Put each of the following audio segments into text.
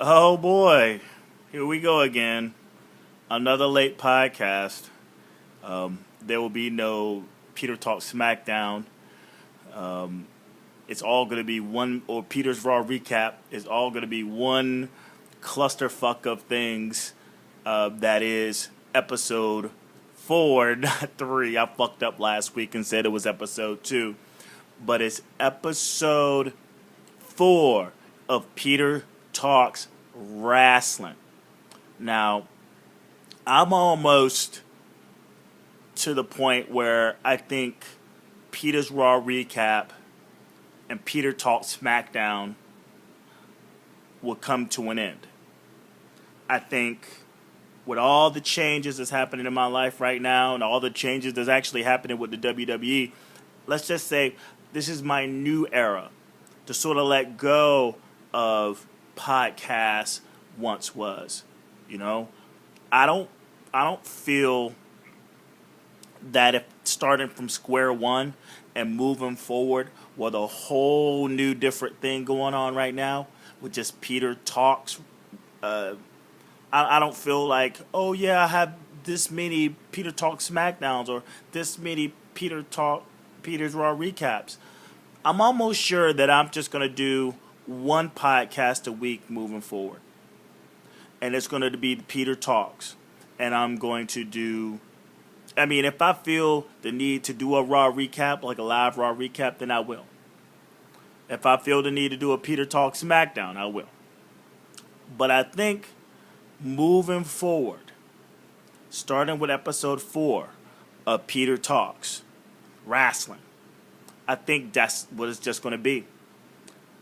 Oh boy, here we go again. Another late podcast. There will be no Peter Talk SmackDown. It's all going to be one, or Peter's Raw recap. It's all going to be one clusterfuck of things. That is episode 4, not 3. I fucked up last week and said it was episode 2. But it's episode 4 of Peter Talks Wrasslin. Now, I'm almost to the point where I think Peter's Raw recap and Peter Talks SmackDown will come to an end. I think with all the changes that's happening in my life right now and all the changes that's actually happening with the WWE, let's just say this is my new era to sort of let go of podcast once was. You know, I don't feel that if starting from square one and moving forward with a whole new different thing going on right now with just Peter Talks, I don't feel like, oh yeah, I have this many Peter Talk SmackDowns or this many Peter's Raw recaps. I'm almost sure that I'm just going to do one podcast a week moving forward. And it's going to be Peter Talks. And I'm going to do, if I feel the need to do a Raw recap, like a live Raw recap, then I will. If I feel the need to do a Peter Talk SmackDown, I will. But I think moving forward, starting with episode 4 of Peter Talks Wrasslin, I think that's what it's just going to be.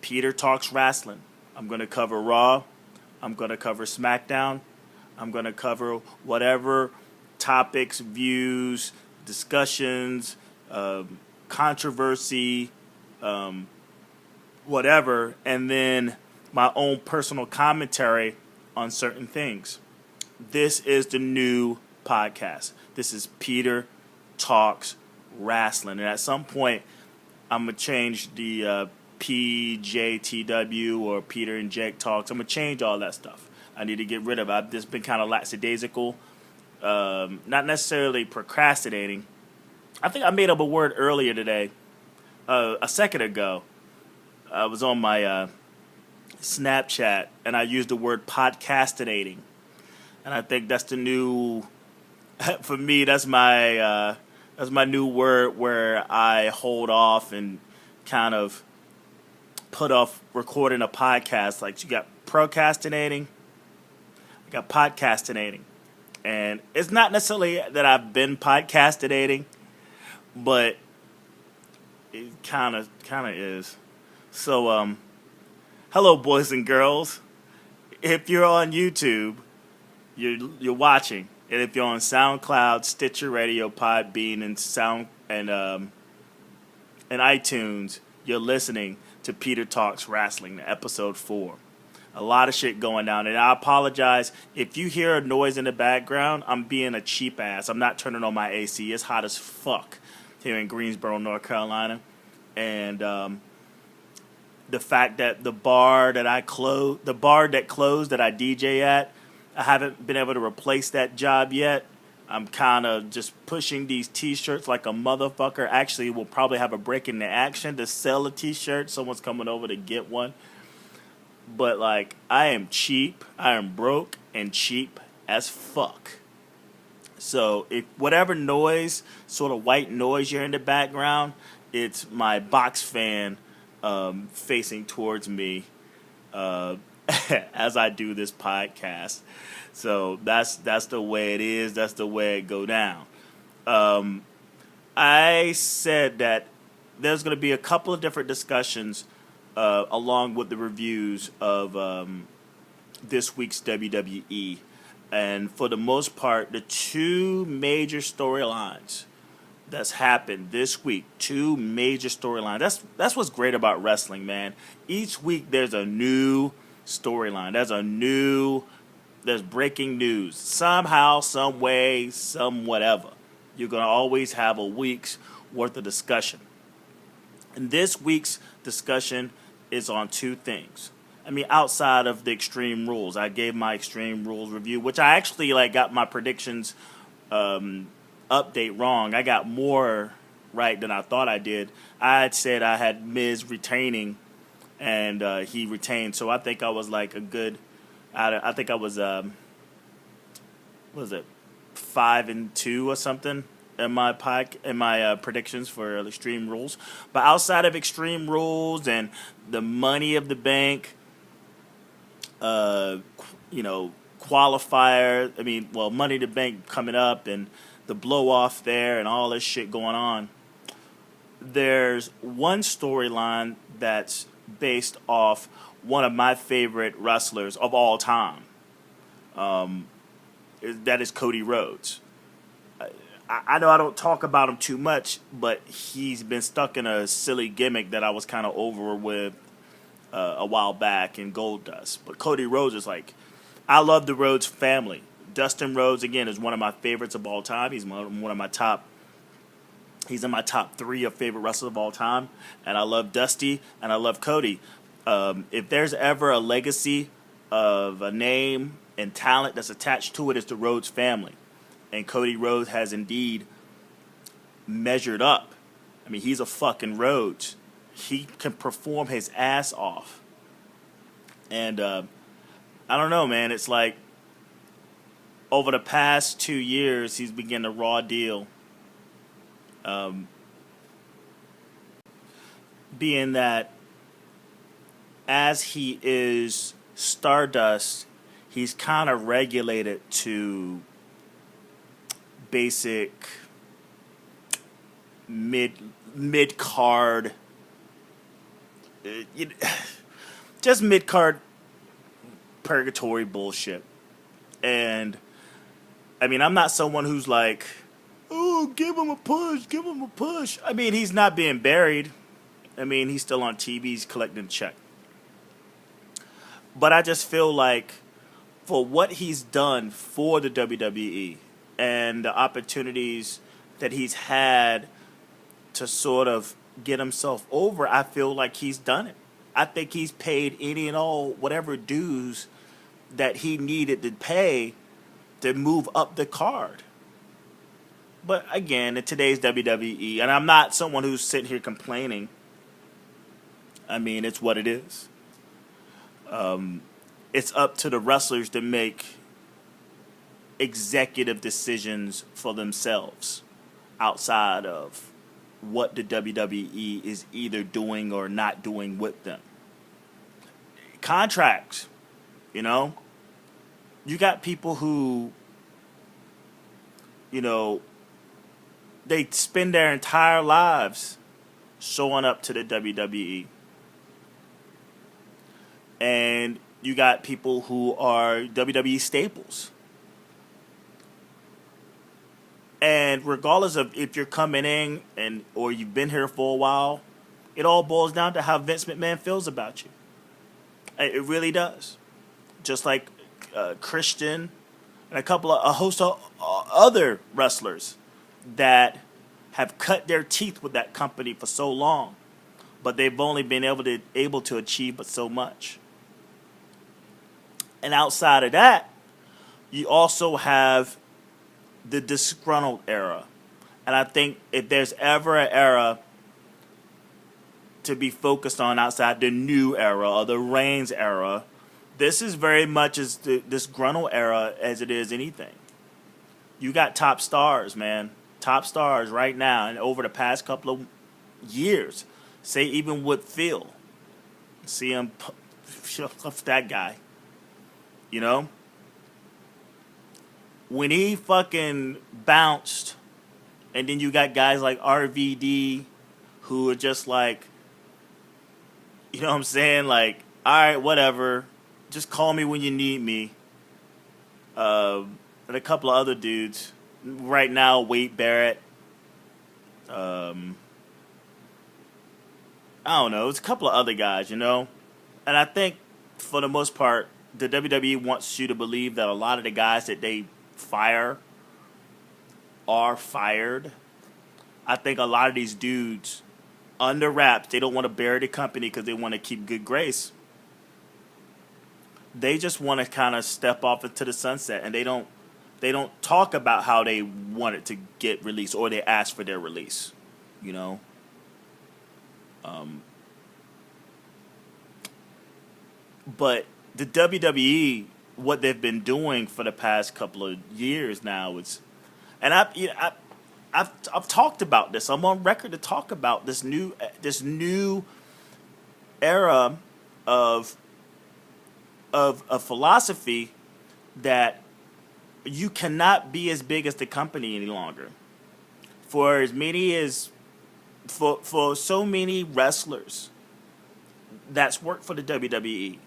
Peter Talks Wrasslin. I'm going to cover Raw. I'm going to cover SmackDown. I'm going to cover whatever topics, views, discussions, controversy, whatever, and then my own personal commentary on certain things. This is the new podcast. This is Peter Talks Wrasslin. And at some point, I'm going to change the PJTW or Peter and Jake Talks. I'm going to change all that stuff. I need to get rid of it. I've just been kind of lackadaisical, not necessarily procrastinating. I think I made up a word earlier today, a second ago. I was on my Snapchat, and I used the word podcastinating. And I think that's the new, for me, that's my new word where I hold off and kind of put off recording a podcast. Like, you got procrastinating, I got podcastinating. And it's not necessarily that I've been podcastinating, but it kind of is. So, hello, boys and girls. If you're on YouTube, you're watching, and if you're on SoundCloud, Stitcher Radio, Podbean, and iTunes, you're listening to Peter Talks Wrasslin, episode 4. A lot of shit going down, and I apologize if you hear a noise in the background. I'm being a cheap ass. I'm not turning on my AC. It's hot as fuck here in Greensboro, North Carolina, and the fact that the bar that closed that I DJ at, I haven't been able to replace that job yet. I'm kind of just pushing these T-shirts like a motherfucker. Actually, we'll probably have a break in the action to sell a T-shirt. Someone's coming over to get one. But, like, I am cheap. I am broke and cheap as fuck. So, if whatever noise, sort of white noise you're in the background, it's my box fan facing towards me as I do this podcast. So that's the way it is. That's the way it go down. I said that there's going to be a couple of different discussions along with the reviews of this week's WWE. And for the most part, the two major storylines that's happened this week, two major storylines. That's what's great about wrestling, man. Each week there's a new storyline. There's breaking news. Somehow, some way, some whatever. You're going to always have a week's worth of discussion. And this week's discussion is on two things. I mean, outside of the Extreme Rules, I gave my Extreme Rules review, which I actually got my predictions update wrong. I got more right than I thought I did. I had said I had Miz retaining, and he retained. So I think I was like a good. I think I was what was it 5-2 or something in my predictions for Extreme Rules. But outside of Extreme Rules and the Money of the Bank, qualifier. I mean, well, Money in the Bank coming up and the blow off there and all this shit going on. There's one storyline that's based off one of my favorite wrestlers of all time. That is Cody Rhodes. I know I don't talk about him too much, but he's been stuck in a silly gimmick that I was kind of over with a while back in Goldust. But Cody Rhodes is like, I love the Rhodes family. Dustin Rhodes, again, is one of my favorites of all time. He's one of my top. He's in my top 3 of favorite wrestlers of all time. And I love Dusty, and I love Cody. If there's ever a legacy of a name and talent that's attached to it, it's the Rhodes family. And Cody Rhodes has indeed measured up. I mean, he's a fucking Rhodes. He can perform his ass off. And I don't know, man. It's like over the past 2 years, he's begun a raw deal. Being that as he is Stardust, he's kind of regulated to basic mid card, just mid card purgatory bullshit. And I mean, I'm not someone who's like, oh, give him a push. I mean, he's not being buried. I mean, he's still on TV, he's collecting a check. But I just feel like for what he's done for the WWE and the opportunities that he's had to sort of get himself over, I feel like he's done it. I think he's paid any and all whatever dues that he needed to pay to move up the card. But again, in today's WWE, and I'm not someone who's sitting here complaining. I mean, it's what it is. It's up to the wrestlers to make executive decisions for themselves outside of what the WWE is either doing or not doing with them. Contracts, you know? You got people who, you know, they spend their entire lives showing up to the WWE. And you got people who are WWE staples. And regardless of if you're coming in or you've been here for a while, it all boils down to how Vince McMahon feels about you. It really does. Just like Christian and a host of other wrestlers that have cut their teeth with that company for so long, but they've only been able to achieve but so much. And outside of that, you also have the disgruntled era. And I think if there's ever an era to be focused on outside the new era or the Reigns era, this is very much as the disgruntled era as it is anything. You got top stars, man. Top stars right now and over the past couple of years. Say even with Phil. See him, that guy. You know? When he fucking bounced, and then you got guys like RVD who are just like, you know what I'm saying? Like, all right, whatever. Just call me when you need me. And a couple of other dudes. Right now, Wade Barrett. I don't know. It's a couple of other guys, you know? And I think, for the most part, the WWE wants you to believe that a lot of the guys that they fire are fired. I think a lot of these dudes, under wraps, they don't want to bury the company because they want to keep good grace. They just want to kind of step off into the sunset, and they don't talk about how they want it to get released or they ask for their release. You know. But the WWE, what they've been doing for the past couple of years now, and I've talked about this. I'm on record to talk about this new era of a philosophy that you cannot be as big as the company any longer. For so many wrestlers that's worked for the WWE,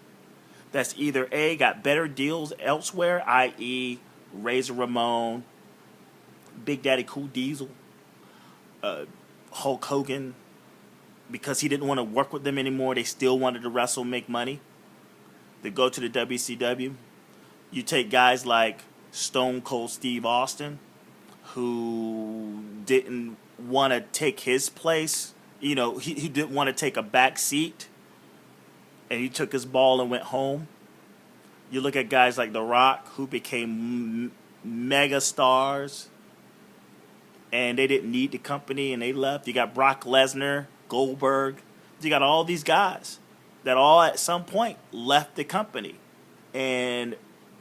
that's either A, got better deals elsewhere, i.e. Razor Ramon, Big Daddy Cool Diesel, Hulk Hogan, because he didn't want to work with them anymore, they still wanted to wrestle, make money. They go to the WCW. You take guys like Stone Cold Steve Austin, who didn't want to take his place. You know, he didn't want to take a back seat, and he took his ball and went home. You look at guys like The Rock, who became mega stars, and they didn't need the company, and they left. You got Brock Lesnar, Goldberg. You got all these guys that all at some point left the company. And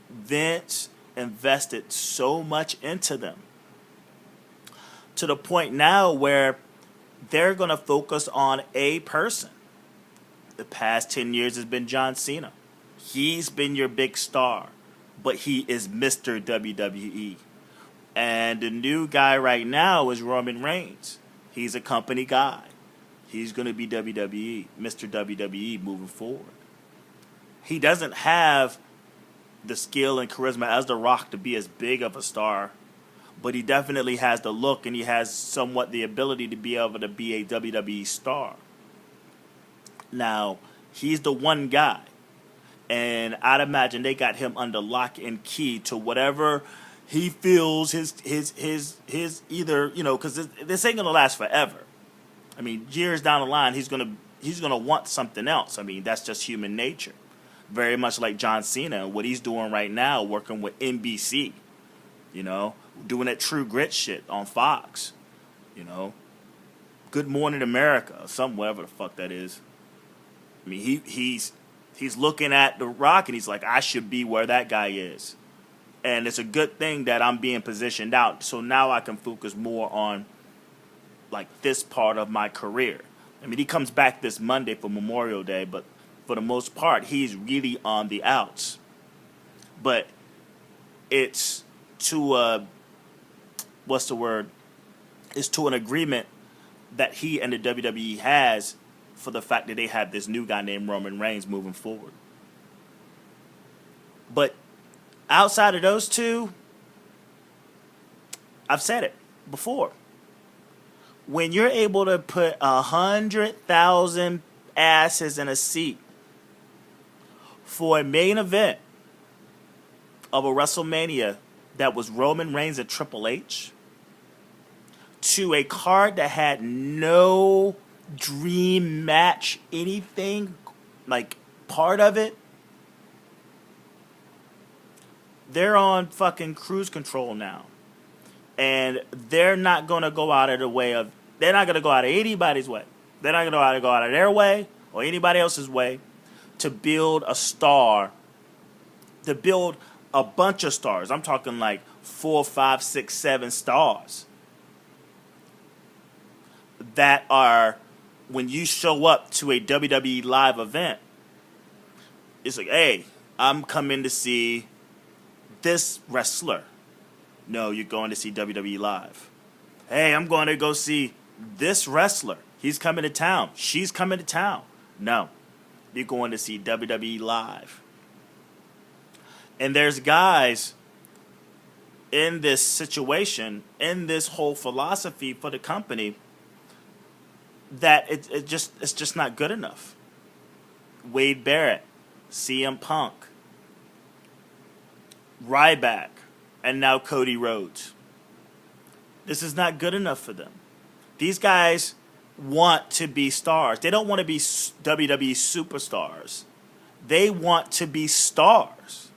Vince invested so much into them to the point now where they're going to focus on a person. The past 10 years has been John Cena. He's been your big star, but he is Mr. WWE. And the new guy right now is Roman Reigns. He's a company guy. He's going to be WWE, Mr. WWE moving forward. He doesn't have the skill and charisma as The Rock to be as big of a star, but he definitely has the look, and he has somewhat the ability to be able to be a WWE star. Now, he's the one guy, and I'd imagine they got him under lock and key to whatever he feels his either, you know, because this ain't gonna last forever. I mean, years down the line, he's gonna want something else. I mean, that's just human nature. Very much like John Cena, what he's doing right now, working with NBC, you know, doing that True Grit shit on Fox, you know, Good Morning America, some whatever the fuck that is. I mean, he's looking at The Rock and he's like, I should be where that guy is. And it's a good thing that I'm being positioned out, so now I can focus more on like this part of my career. I mean, he comes back this Monday for Memorial Day, but for the most part, he's really on the outs. But it's to what's the word? It's to an agreement that he and the WWE has for the fact that they have this new guy named Roman Reigns moving forward. But outside of those two, I've said it before. When you're able to put 100,000 asses in a seat for a main event of a WrestleMania that was Roman Reigns and Triple H, to a card that had no dream match, anything like part of it, they're on fucking cruise control now. And they're not going to go out of the way of, they're not going to go out of anybody's way. They're not going to go out of their way or anybody else's way to build a star, to build a bunch of stars. I'm talking like 4, 5, 6, 7 stars that are, when you show up to a WWE live event, it's like, hey, I'm coming to see this wrestler. No, you're going to see WWE live. Hey, I'm going to go see this wrestler. He's coming to town. She's coming to town. No, you're going to see WWE live. And there's guys in this situation, in this whole philosophy for the company, that it's just not good enough. Wade Barrett, CM Punk, Ryback, and now Cody Rhodes. This is not good enough for them. These guys want to be stars. They don't want to be WWE superstars They want to be stars.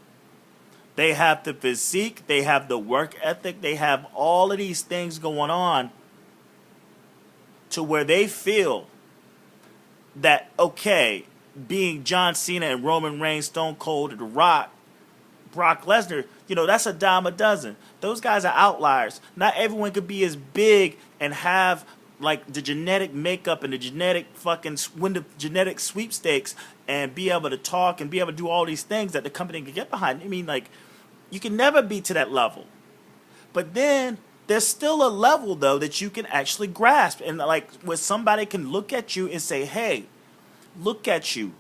They have the physique, they have the work ethic, they have all of these things going on to where they feel that, okay, being John Cena and Roman Reigns, Stone Cold, and The Rock, Brock Lesnar, that's a dime a dozen. Those guys are outliers. Not everyone could be as big and have like the genetic makeup and the genetic win the genetic sweepstakes and be able to talk and be able to do all these things that the company can get behind. I mean, like, you can never be to that level. But then there's still a level, though, that you can actually grasp. And, like, where somebody can look at you and say, hey, look at you.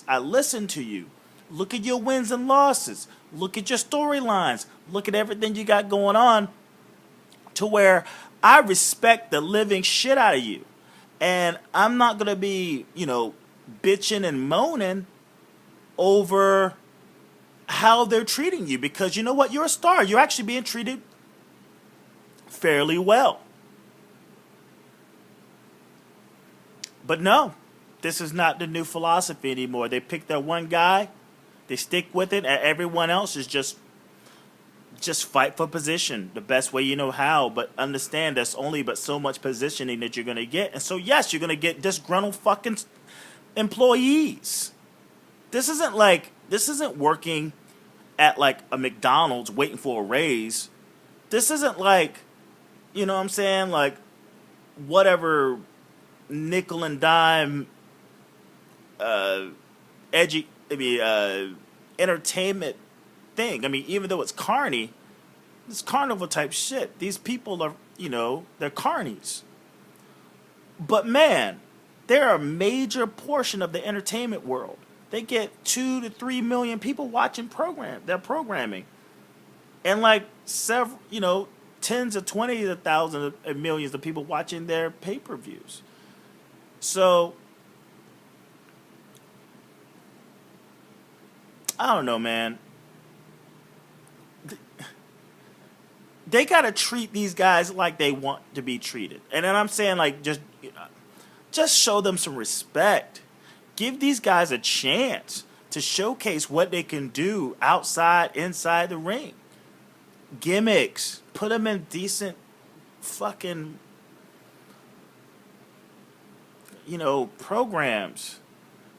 I listen to you. Look at your wins and losses. Look at your storylines. Look at everything you got going on, to where I respect the living shit out of you. And I'm not going to be, bitching and moaning over how they're treating you, because you know what? You're a star. You're actually being treated fairly well. But no, this is not the new philosophy anymore. They pick their one guy, they stick with it, and everyone else is just fight for position the best way you know how. But understand there's only but so much positioning that you're going to get. And so, yes, you're going to get disgruntled fucking employees. This isn't working at like a McDonald's waiting for a raise. This isn't like, you know what I'm saying, like whatever nickel and dime entertainment thing. I mean, even though it's carny, it's carnival type shit. These people are, they're carnies. But man, they're a major portion of the entertainment world. They get 2 to 3 million people watching their programming. And like several, tens of 20 of thousands of millions of people watching their pay-per-views. So I don't know, man. They got to treat these guys like they want to be treated. And then I'm saying, like, just show them some respect. Give these guys a chance to showcase what they can do inside the ring. Gimmicks. Put them in decent fucking, programs.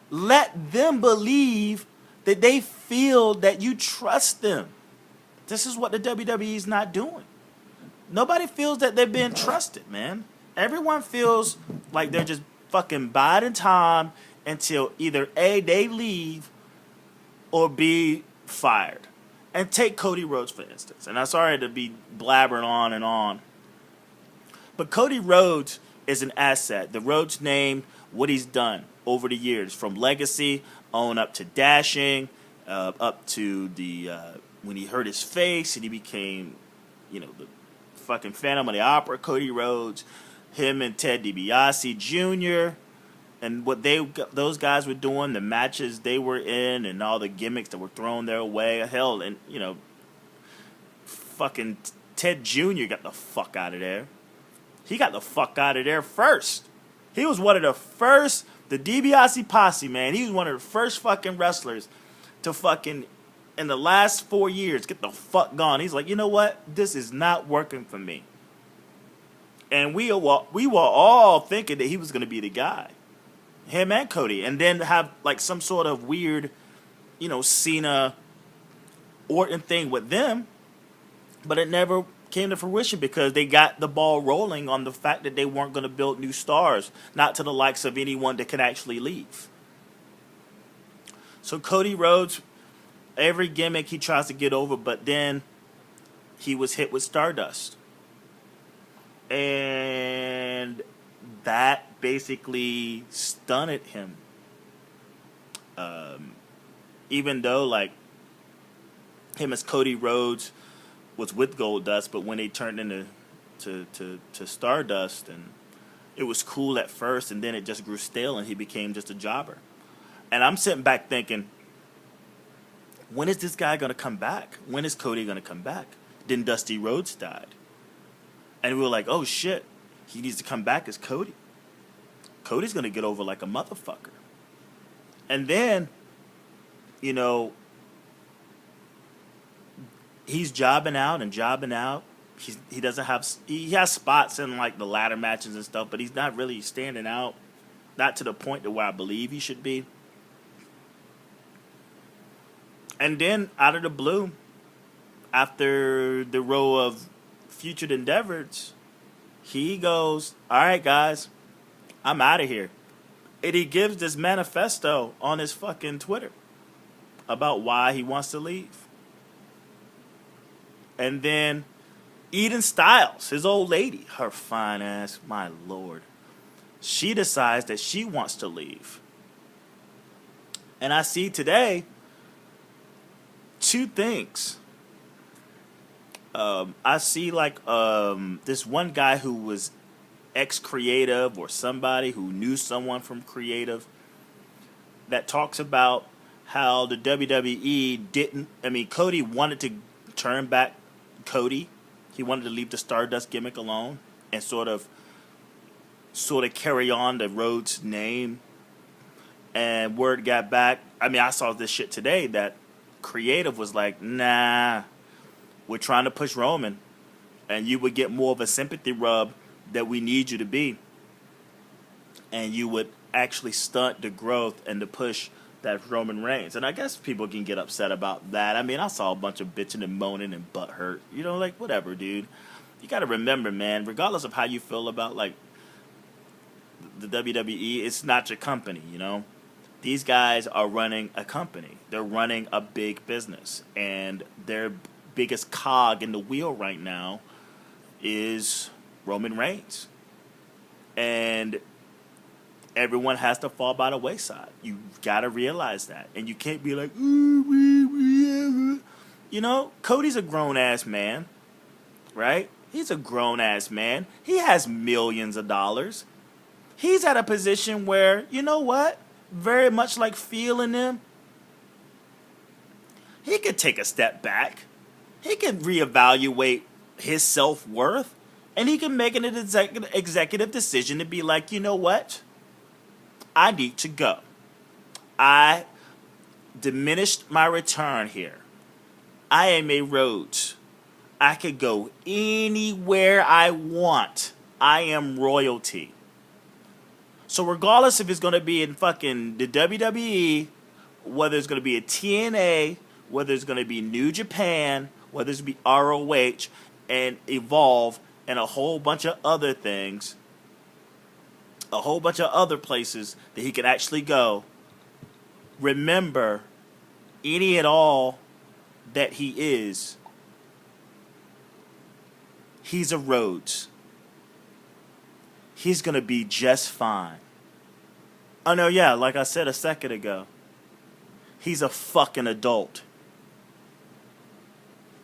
Let them believe that they feel that you trust them. This is what the WWE is not doing. Nobody feels that they're being trusted, man. Everyone feels like they're just fucking biding time until either A, they leave, or B, fired. And take Cody Rhodes, for instance. And I'm sorry to be blabbering on and on. But Cody Rhodes is an asset. The Rhodes name, what he's done over the years, from legacy on up to dashing, up to the when he hurt his face and he became, the fucking Phantom of the Opera, Cody Rhodes, him and Ted DiBiase Jr., and what those guys were doing, the matches they were in, and all the gimmicks that were thrown their way. Hell, and fucking Ted Jr. got the fuck out of there. He got the fuck out of there first. He was one of the first, the DiBiase posse, man. He was one of the first fucking wrestlers to fucking, in the last 4 years, get the fuck gone. He's like, you know what? This is not working for me. And we were all thinking that he was going to be the guy. Him and Cody. And then have like some sort of weird, Cena Orton thing with them. But it never came to fruition because they got the ball rolling on the fact that they weren't going to build new stars. Not to the likes of anyone that could actually leave. So Cody Rhodes, every gimmick he tries to get over, but then he was hit with Stardust. And that basically stunted him. Even though, like, him as Cody Rhodes was with Goldust, but when they turned into to Stardust, and it was cool at first, and then it just grew stale, and he became just a jobber. And I'm sitting back thinking, when is this guy going to come back? When is Cody going to come back? Then Dusty Rhodes died. And we were like, oh shit, he needs to come back as Cody. Cody's going to get over like a motherfucker. And then you know, he's jobbing out and jobbing out. He doesn't have, he has spots in like the ladder matches and stuff, but he's not really standing out, not to the point to where I believe he should be. And then out of the blue, after the row of future endeavors, he goes, "All right, guys, I'm out of here." And he gives this manifesto on his fucking Twitter about why he wants to leave. And then Eden Stiles, his old lady, her fine ass, my lord, she decides that she wants to leave. And I see today two things. I see like this one guy who was ex-creative or somebody who knew someone from creative that talks about how the WWE didn't, I mean, Cody wanted to turn back Cody. He wanted to leave the Stardust gimmick alone and sort of carry on the Rhodes name. And word got back. I mean, I saw this shit today that creative was like, nah, we're trying to push Roman, and you would get more of a sympathy rub that we need you to be. And you would actually stunt the growth and the push that Roman Reigns. And I guess people can get upset about that. I mean, I saw a bunch of bitching and moaning and butthurt. You know, like, whatever, dude. You got to remember, man, regardless of how you feel about, like, the WWE, it's not your company, you know? These guys are running a company. They're running a big business. And their biggest cog in the wheel right now is Roman Reigns. And everyone has to fall by the wayside. You got to realize that. And you can't be like, you know, Cody's a grown-ass man, right? He's a grown-ass man. He has millions of dollars. He's at a position where, you know what? Very much like feeling them. He could take a step back. He can reevaluate his self-worth. And he can make an executive decision to be like, you know what? I need to go. I diminished my return here. I am a Rhodes. I could go anywhere I want. I am royalty. So regardless if it's going to be in fucking the WWE, whether it's going to be a TNA, whether it's going to be New Japan, whether it's going to be ROH, and Evolve, and a whole bunch of other things, a whole bunch of other places that he can actually go, remember, any and all that he is, he's a Rhodes. He's going to be just fine. Oh, no, yeah, like I said a second ago, he's a fucking adult.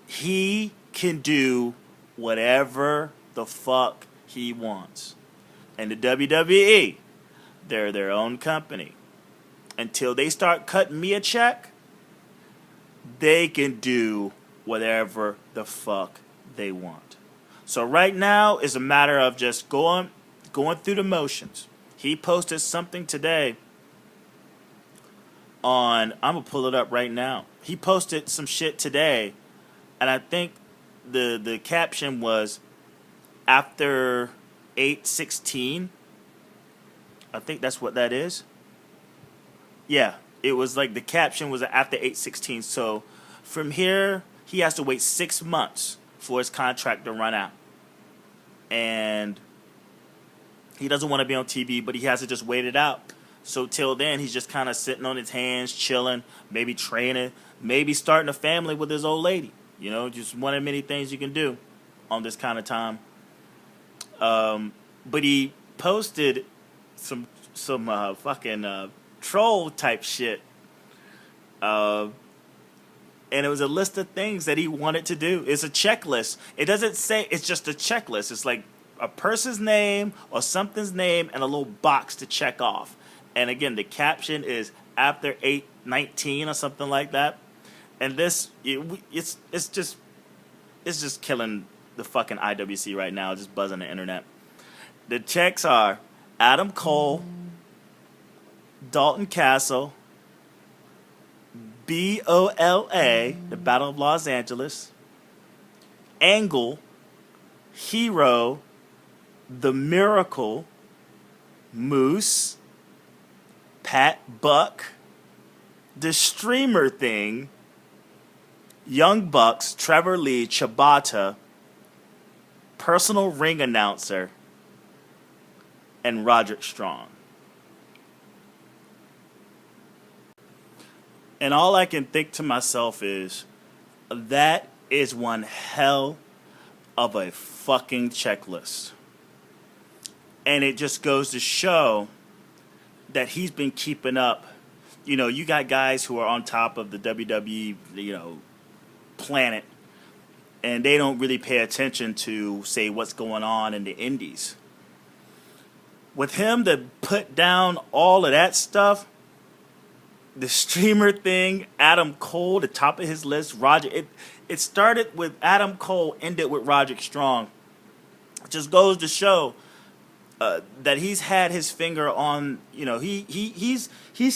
He can do whatever the fuck he wants. And the WWE, they're their own company. Until they start cutting me a check, they can do whatever the fuck they want. So right now is a matter of just going through the motions. He posted something today on, I'm going to pull it up right now. He posted some shit today, and I think the caption was, after 8/16, I think that's what that is. Yeah, it was like the caption was after 8/16. So from here, he has to wait 6 months for his contract to run out. And he doesn't want to be on TV, but he has to just wait it out. So till then, he's just kind of sitting on his hands, chilling, maybe training, maybe starting a family with his old lady. You know, just one of many things you can do on this kind of time. But he posted some fucking troll type shit. And it was a list of things that he wanted to do. It's a checklist. It doesn't say, it's just a checklist. It's like a person's name or something's name and a little box to check off. And again, the caption is after 8/19 or something like that. And this, it's just killing the fucking IWC right now, just buzzing the internet. The checks are Adam Cole, Dalton Castle, BOLA, the Battle of Los Angeles, Angle, Hero, The Miracle, Moose, Pat Buck, The Streamer Thing, Young Bucks, Trevor Lee, Ciabatta, Personal Ring Announcer, and Roderick Strong. And all I can think to myself is, that is one hell of a fucking checklist. And it just goes to show that he's been keeping up. You know, you got guys who are on top of the WWE, planet, and they don't really pay attention to, say, what's going on in the indies. With him to put down all of that stuff, the Streamer Thing, Adam Cole, the top of his list, it started with Adam Cole, ended with Roderick Strong. It just goes to show that he's had his finger on, he's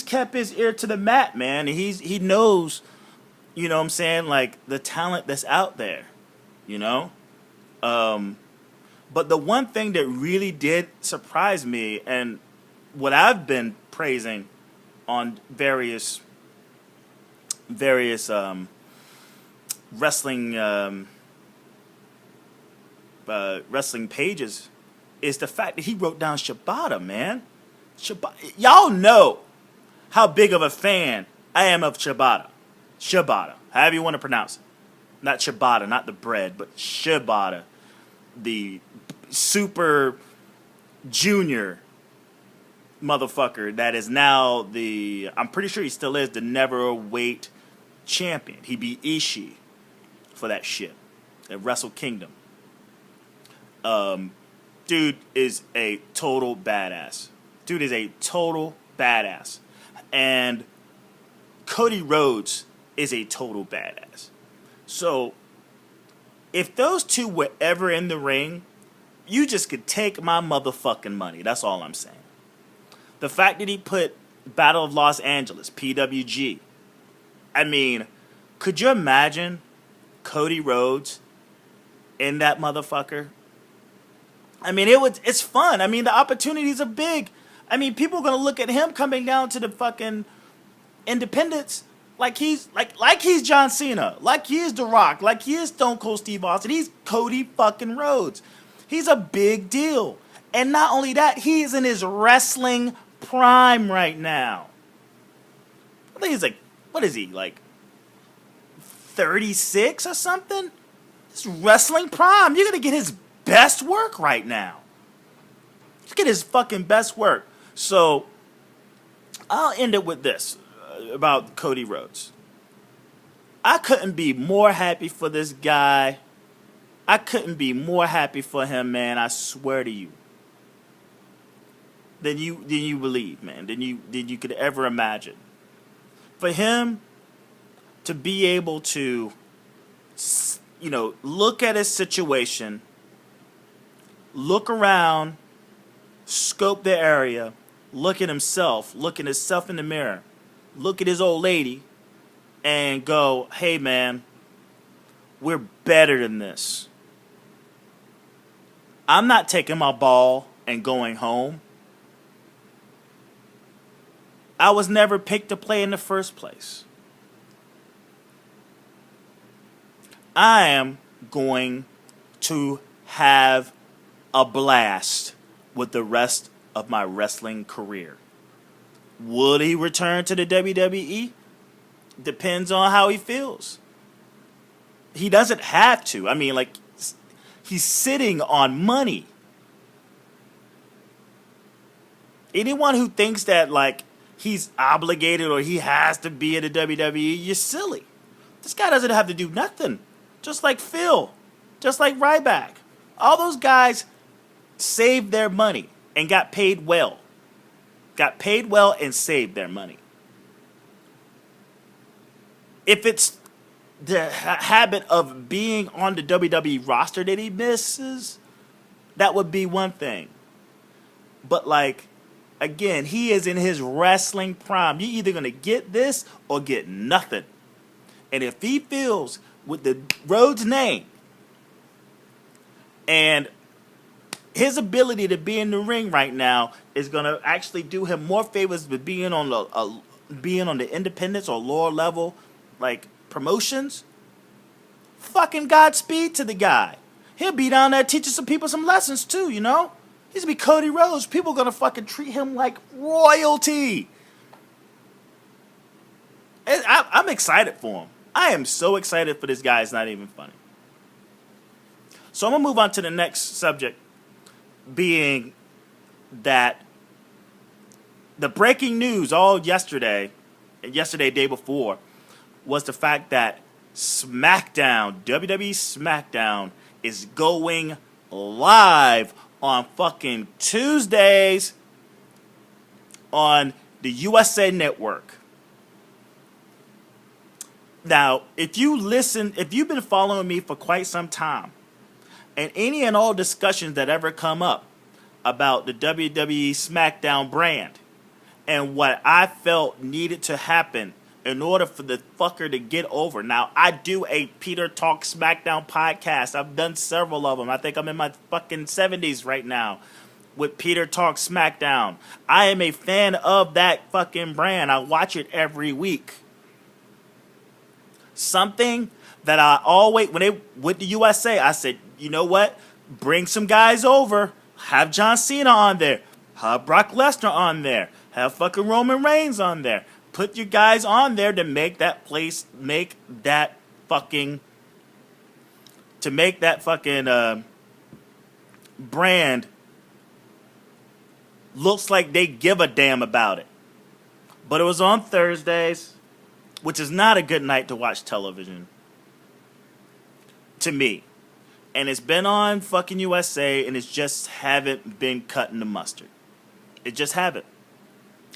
kept his ear to the mat, man. He knows, what I'm saying, like, the talent that's out there, But the one thing that really did surprise me, and what I've been praising on various wrestling wrestling pages, is the fact that he wrote down Ciabatta, man. Y'all know how big of a fan I am of Ciabatta. Ciabatta, however you want to pronounce it. Not ciabatta, not the bread, but Ciabatta, the super junior motherfucker that is now I'm pretty sure he still is the never-weight champion. He beat Ishii for that shit at Wrestle Kingdom. Dude is a total badass. And Cody Rhodes is a total badass. So, if those two were ever in the ring, you just could take my motherfucking money. That's all I'm saying. The fact that he put Battle of Los Angeles, PWG. I mean, could you imagine Cody Rhodes in that motherfucker? I mean, it's fun. I mean, the opportunities are big. I mean, people are going to look at him coming down to the fucking independents like he's John Cena, like he is The Rock, like he is Stone Cold Steve Austin. He's Cody fucking Rhodes. He's a big deal. And not only that, he's in his wrestling prime right now. I think he's like, what is he, like 36 or something? This wrestling prime. You're going to get his best work right now. Get his fucking best work. So, I'll end it with this about Cody Rhodes. I couldn't be more happy for this guy. I couldn't be more happy for him, man. I swear to you. Than you believe, man. Than you could ever imagine. For him to be able to, look at his situation, look around, scope the area, look at himself in the mirror, look at his old lady, and go, hey, man, we're better than this. I'm not taking my ball and going home. I was never picked to play in the first place. I am going to have a blast with the rest of my wrestling career. Will he return to the WWE? Depends on how he feels. He doesn't have to. I mean, like, he's sitting on money. Anyone who thinks that, like, he's obligated or he has to be at the WWE, you're silly. This guy doesn't have to do nothing. Just like Phil. Just like Ryback. All those guys saved their money and got paid well. Got paid well and saved their money. If it's the habit of being on the WWE roster that he misses, that would be one thing. But, like, Again, he is in his wrestling prime. You're either going to get this or get nothing. And if he feels with the Rhodes name and his ability to be in the ring right now is going to actually do him more favors with being on the independents or lower level like promotions, fucking Godspeed to the guy. He'll be down there teaching some people some lessons too, you know? He's gonna be Cody Rhodes. People are gonna fucking treat him like royalty. And I'm excited for him. I am so excited for this guy. It's not even funny. So I'm gonna move on to the next subject, being that the breaking news all yesterday, and yesterday, day before, was the fact that SmackDown, WWE SmackDown, is going live on fucking Tuesdays on the USA Network. Now, if you've been following me for quite some time, and any and all discussions that ever come up about the WWE SmackDown brand and what I felt needed to happen in order for the fucker to get over. Now, I do a Peter Talk SmackDown podcast. I've done several of them. I think I'm in my fucking 70s right now with Peter Talk SmackDown. I am a fan of that fucking brand. I watch it every week. Something that I always, when they with the USA, I said, you know what? Bring some guys over. Have John Cena on there. Have Brock Lesnar on there. Have fucking Roman Reigns on there. Put your guys on there to make that place, brand looks like they give a damn about it. But it was on Thursdays, which is not a good night to watch television. To me. And it's been on fucking USA, and it's just haven't been cutting the mustard. It just haven't.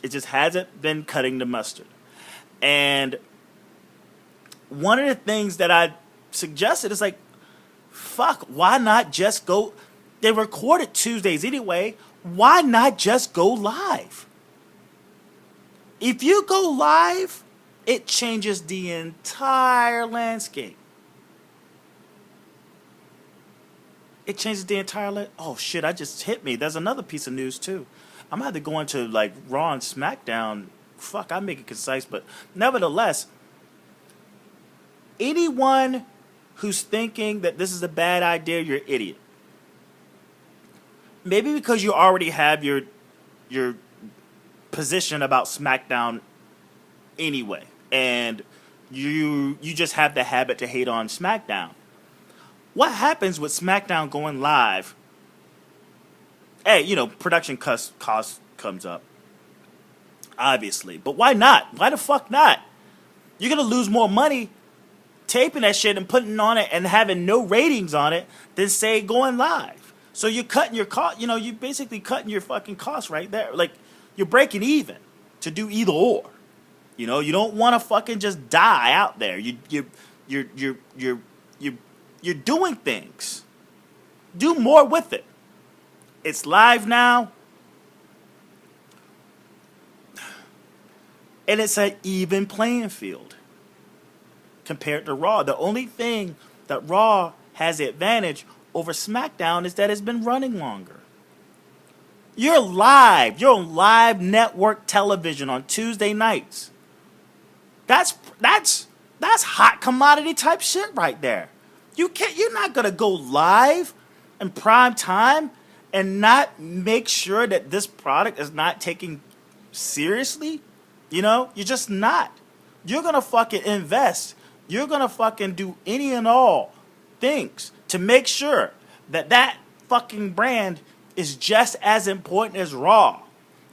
It just hasn't been cutting the mustard. And one of the things that I suggested is like, fuck, why not just go? They recorded Tuesdays anyway. Why not just go live? If you go live, it changes the entire landscape. It changes the entire oh shit, I just hit me. There's another piece of news too. I'm gonna have to go into like Raw and SmackDown. Fuck, I make it concise, but nevertheless, anyone who's thinking that this is a bad idea, you're an idiot. Maybe because you already have your position about SmackDown anyway, and you just have the habit to hate on SmackDown. What happens with SmackDown going live? Hey, you know, production cost comes up, obviously. But why not? Why the fuck not? You're going to lose more money taping that shit and putting on it and having no ratings on it than, say, going live. So you're cutting your cost, you know, you're basically cutting your fucking costs right there. Like, you're breaking even to do either or. You know, you don't want to fucking just die out there. You're doing things. Do more with it. It's live now. And it's an even playing field compared to Raw. The only thing that Raw has the advantage over SmackDown is that it's been running longer. You're live. You're on live network television on Tuesday nights. That's hot commodity type shit right there. You're not gonna go live in prime time and not make sure that this product is not taken seriously. You know, you're just not. You're gonna fucking invest. You're gonna fucking do any and all things to make sure that fucking brand is just as important as Raw.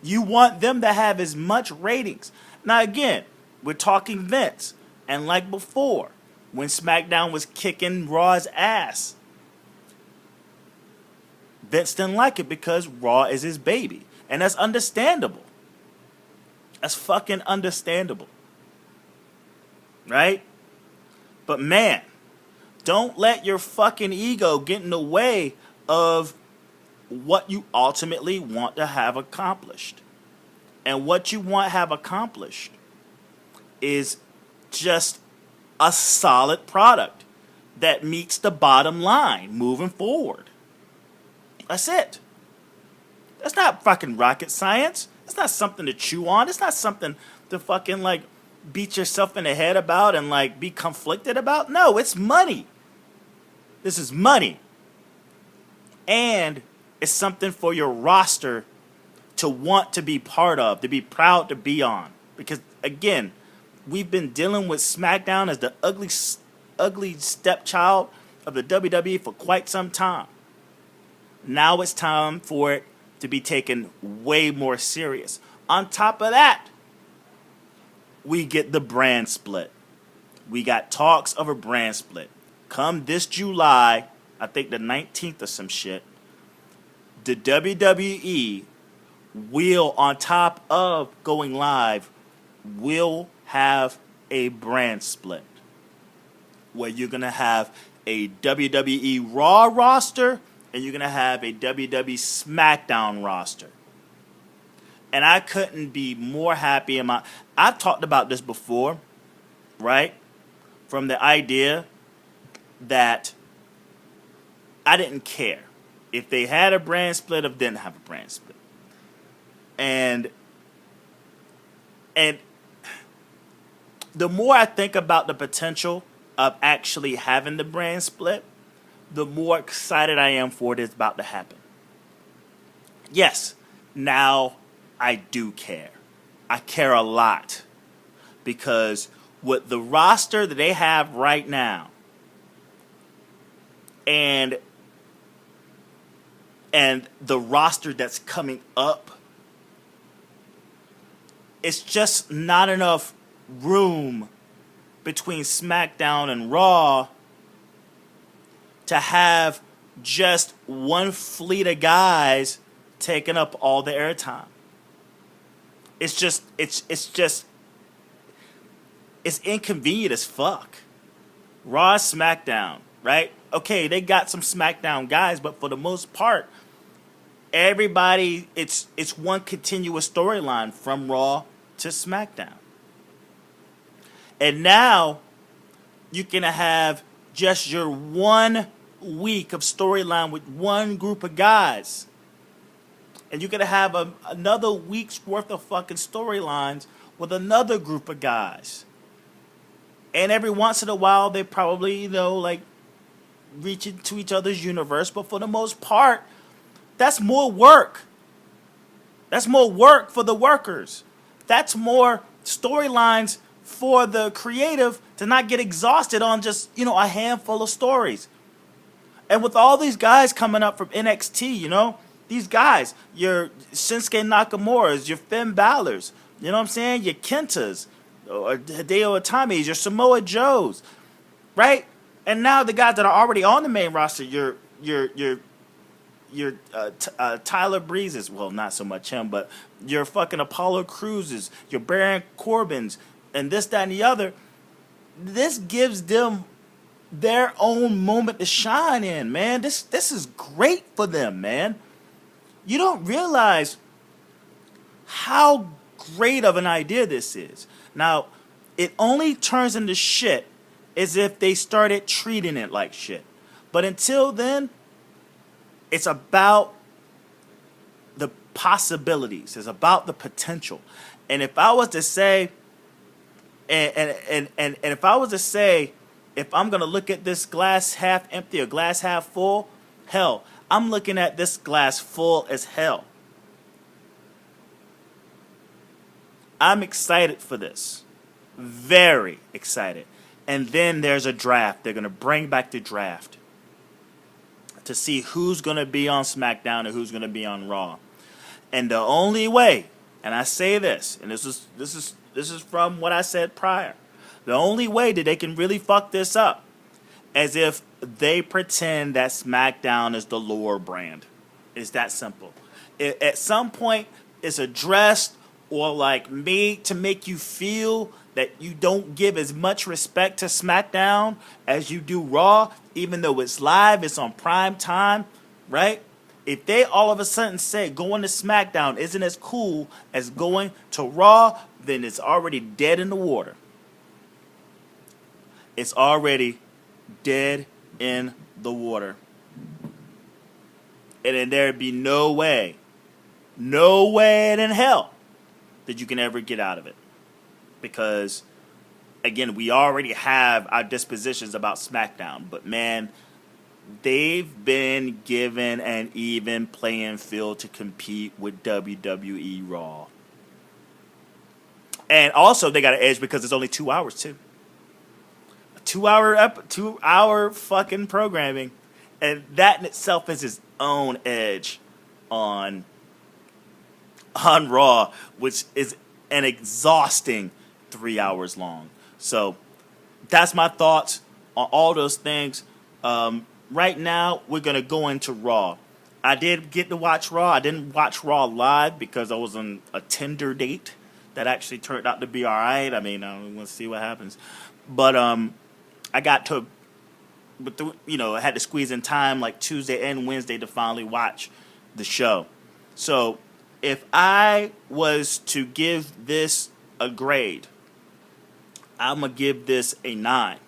You want them to have as much ratings. Now again, we're talking Vince, and like before, when SmackDown was kicking Raw's ass, Vince didn't like it because Raw is his baby. And that's understandable. That's fucking understandable. Right? But man, don't let your fucking ego get in the way of what you ultimately want to have accomplished. And what you want have accomplished is just a solid product that meets the bottom line moving forward. That's it. That's not fucking rocket science. That's not something to chew on. It's not something to fucking like beat yourself in the head about and like be conflicted about. No, it's money. This is money. And it's something for your roster to want to be part of, to be proud to be on. Because again, we've been dealing with SmackDown as the ugly stepchild of the WWE for quite some time. Now it's time for it to be taken way more serious. On top of that, we get the brand split. We got talks of a brand split. Come this July, I think the 19th or some shit, the WWE will, on top of going live, will have a brand split where you're going to have a WWE Raw roster and you're going to have a WWE SmackDown roster. And I couldn't be more happy. I've talked about this before, right? From the idea that I didn't care if they had a brand split or didn't have a brand split. And the more I think about the potential of actually having the brand split, the more excited I am for it is about to happen. Yes, now I do care. I care a lot. Because with the roster that they have right now, and the roster that's coming up, it's just not enough room between SmackDown and Raw to have just one fleet of guys taking up all the airtime. It's inconvenient as fuck. Raw, SmackDown, right? Okay, they got some SmackDown guys, but for the most part, everybody, it's one continuous storyline from Raw to SmackDown. And now you can have just your 1 week of storyline with one group of guys. And you're going to have another week's worth of fucking storylines with another group of guys. And every once in a while, they probably, like, reach into each other's universe. But for the most part, that's more work. That's more work for the workers. That's more storylines for the creative to not get exhausted on just, a handful of stories. And with all these guys coming up from NXT, these guys, your Shinsuke Nakamura's, your Finn Balor's, you know what I'm saying? Your Kentas, or Hideo Itami's, your Samoa Joe's, right? And now the guys that are already on the main roster, your Tyler Breeze's, well, not so much him, but your fucking Apollo Cruz's, your Baron Corbin's, and this, that, and the other. This gives them their own moment to shine in, man. This is great for them, man. You don't realize how great of an idea this is. Now, it only turns into shit as if they started treating it like shit. But until then, it's about the possibilities. It's about the potential. And if I was to say, and if I was to say, if I'm going to look at this glass half empty or glass half full, hell, I'm looking at this glass full as hell. I'm excited for this. Very excited. And then there's a draft. They're going to bring back the draft to see who's going to be on SmackDown and who's going to be on Raw. And the only way, and I say this, and this is from what I said prior, the only way that they can really fuck this up is if they pretend that SmackDown is the lower brand. It's that simple. At some point, it's addressed or like made to make you feel that you don't give as much respect to SmackDown as you do Raw, even though it's live, it's on prime time, right? If they all of a sudden say going to SmackDown isn't as cool as going to Raw, then it's already dead in the water. It's already dead in the water. And then there'd be no way in hell that you can ever get out of it. Because, again, we already have our dispositions about SmackDown. But, man, they've been given an even playing field to compete with WWE Raw. And also, they got an edge because it's only 2 hours, too. 2 hour fucking programming. And that in itself is its own edge on Raw, which is an exhausting 3 hours long. So that's my thoughts on all those things. Right now, we're going to go into Raw. I did get to watch Raw. I didn't watch Raw live because I was on a Tinder date that actually turned out to be all right. I mean, we'll see what happens. But I got to, I had to squeeze in time like Tuesday and Wednesday to finally watch the show. So if I was to give this a grade, I'm going to give this a 9.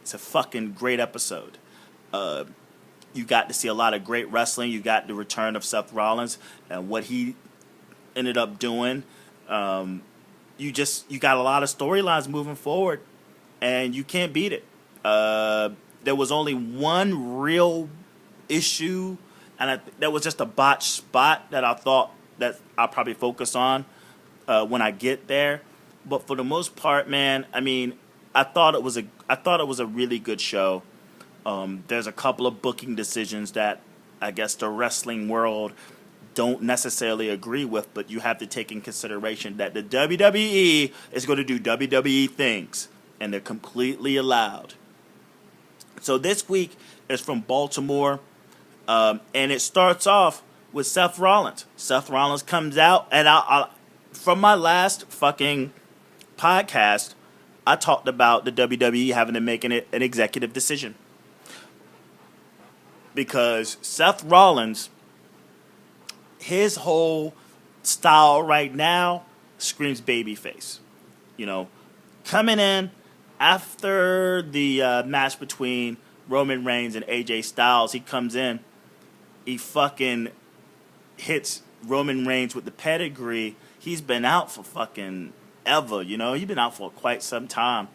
It's a fucking great episode. You got to see a lot of great wrestling. You got the return of Seth Rollins and what he ended up doing. You got a lot of storylines moving forward, and you can't beat it. There was only one real issue, and that was just a botched spot that I thought that I'll probably focus on when I get there. But for the most part, man, I mean, I thought it was a really good show. There's a couple of booking decisions that I guess the wrestling world don't necessarily agree with, but you have to take in consideration that the WWE is going to do WWE things, and they're completely allowed. So this week is from Baltimore, and it starts off with Seth Rollins. Seth Rollins comes out, and from my last fucking podcast, I talked about the WWE having to make an executive decision. Because Seth Rollins, his whole style right now screams babyface. Coming in after the match between Roman Reigns and AJ Styles, he comes in, he fucking hits Roman Reigns with the pedigree. He's been out for fucking ever, he's been out for quite some time.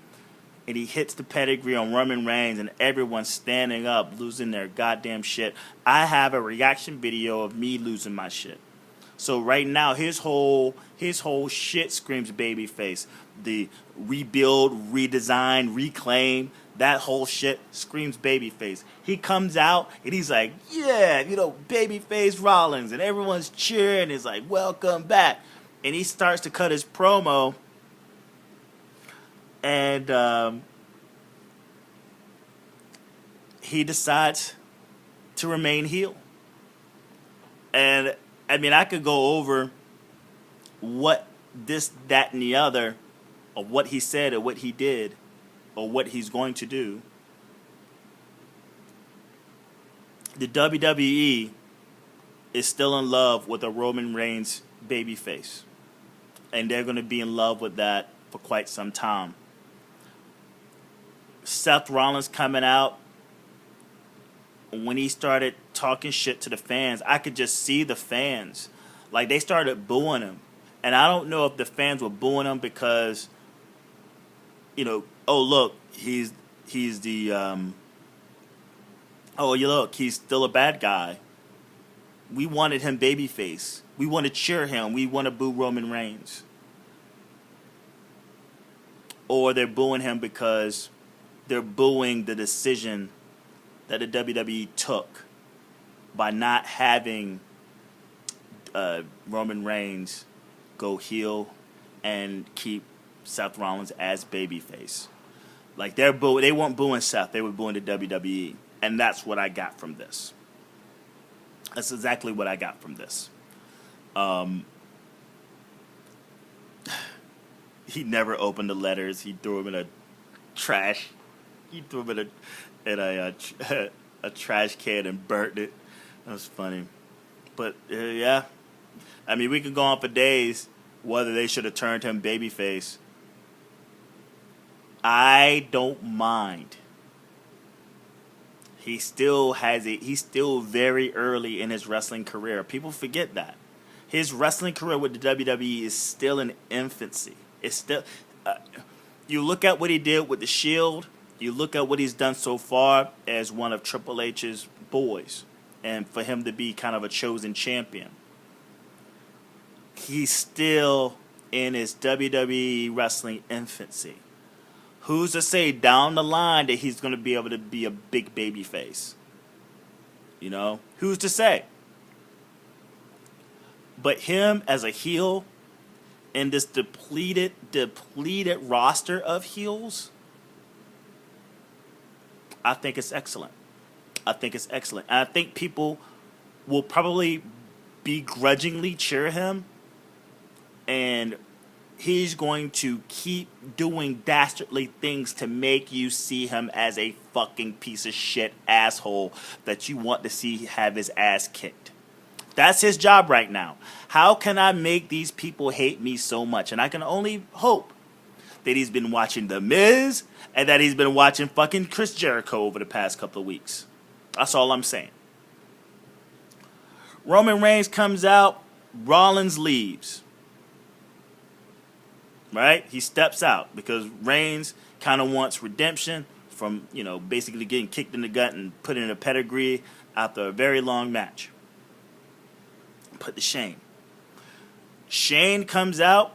And he hits the pedigree on Roman Reigns, and everyone's standing up, losing their goddamn shit. I have a reaction video of me losing my shit. So right now, his whole shit screams babyface. The rebuild, redesign, reclaim, that whole shit screams babyface. He comes out and he's like, yeah, babyface Rollins, and everyone's cheering. It's like, welcome back. And he starts to cut his promo. And he decides to remain heel. And, I mean, I could go over what this, that, and the other, or what he said, or what he did, or what he's going to do. The WWE is still in love with a Roman Reigns babyface. And they're going to be in love with that for quite some time. Seth Rollins coming out, when he started talking shit to the fans, I could just see the fans. Like, they started booing him. And I don't know if the fans were booing him because, oh, look, he's the, he's still a bad guy. We wanted him babyface. We want to cheer him. We want to boo Roman Reigns. Or they're booing him because they're booing the decision that the WWE took by not having Roman Reigns go heel and keep Seth Rollins as babyface. Like, they weren't booing Seth, they were booing the WWE. And that's what I got from this. That's exactly what I got from this. He never opened the letters. He threw them in a trash. He threw them in a trash can and burnt it. That was funny. But, yeah. I mean, we could go on for days whether they should have turned him babyface. I don't mind. He's still very early in his wrestling career. People forget that. His wrestling career with the WWE is still in infancy. It's still... you look at what he did with the Shield. You look at what he's done so far as one of Triple H's boys. And for him to be kind of a chosen champion. He's still in his WWE wrestling infancy. Who's to say down the line that he's going to be able to be a big baby face? You know? Who's to say? But him as a heel in this depleted roster of heels, I think it's excellent. And I think people will probably begrudgingly cheer him, and he's going to keep doing dastardly things to make you see him as a fucking piece of shit asshole that you want to see have his ass kicked. That's his job right now. How can I make these people hate me so much? And I can only hope that he's been watching The Miz and that he's been watching fucking Chris Jericho over the past couple of weeks. That's all I'm saying. Roman Reigns comes out, Rollins leaves. Right? He steps out because Reigns kind of wants redemption from, basically getting kicked in the gut and put in a pedigree after a very long match. Put to shame. Shane comes out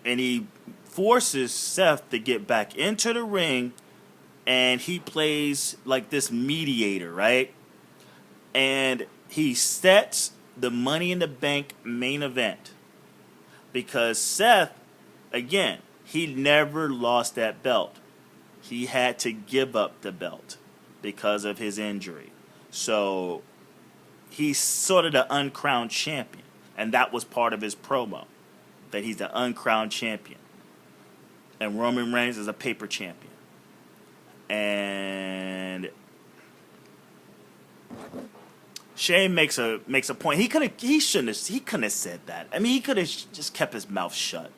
and he forces Seth to get back into the ring, and he plays like this mediator, right? And he sets the Money in the Bank main event because Seth, again, he never lost that belt. He had to give up the belt because of his injury. So he's sort of the uncrowned champion. And that was part of his promo, that he's the uncrowned champion. And Roman Reigns is a paper champion. And Shane makes a point. He couldn't have said that. I mean, he could have just kept his mouth shut.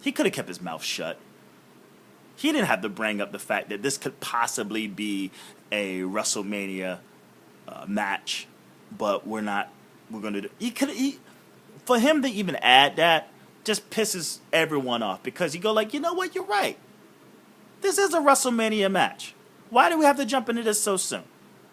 He could have kept his mouth shut. He didn't have to bring up the fact that this could possibly be a WrestleMania match, but we're going to do. For him to even add that just pisses everyone off because you go like, you know what, you're right. This is a WrestleMania match. Why do we have to jump into this so soon,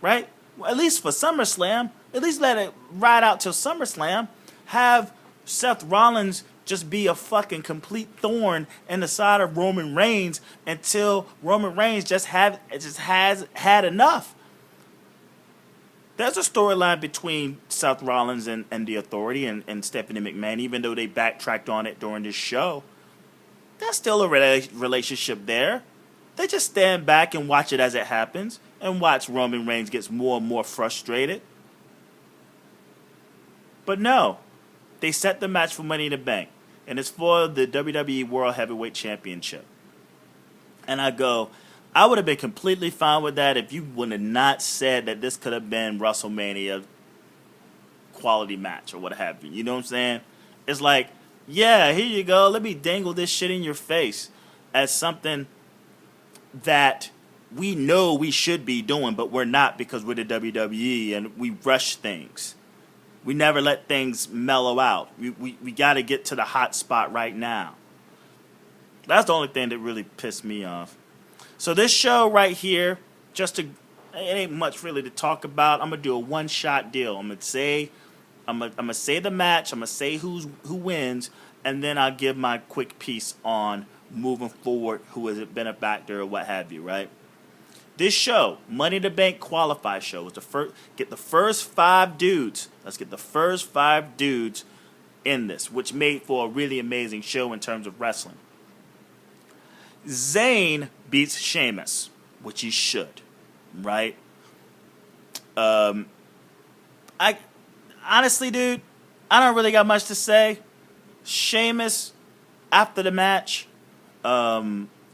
right? Well, at least for SummerSlam, at least let it ride out till SummerSlam. Have Seth Rollins just be a fucking complete thorn in the side of Roman Reigns until Roman Reigns just has had enough. There's a storyline between Seth Rollins and the Authority and Stephanie McMahon, even though they backtracked on it during this show. There's still a relationship there. They just stand back and watch it as it happens and watch Roman Reigns gets more and more frustrated. But no, they set the match for Money in the Bank, and it's for the WWE World Heavyweight Championship. And I would have been completely fine with that if you would have not said that this could have been WrestleMania quality match or what have you. You know what I'm saying? It's like, yeah, here you go. Let me dangle this shit in your face as something that we know we should be doing, but we're not because we're the WWE and we rush things. We never let things mellow out. We got to get to the hot spot right now. That's the only thing that really pissed me off. So this show right here, it ain't much really to talk about. I'm gonna do a one-shot deal. I'm gonna say the match. I'm gonna say who wins, and then I'll give my quick piece on moving forward, who has been a factor or what have you. Right? This show, Money in the Bank qualify show, was get the first 5 dudes. Let's get the first 5 dudes in this, which made for a really amazing show in terms of wrestling. Zayn beats Sheamus, which he should, right? I honestly, dude, I don't really got much to say. Sheamus, after the match,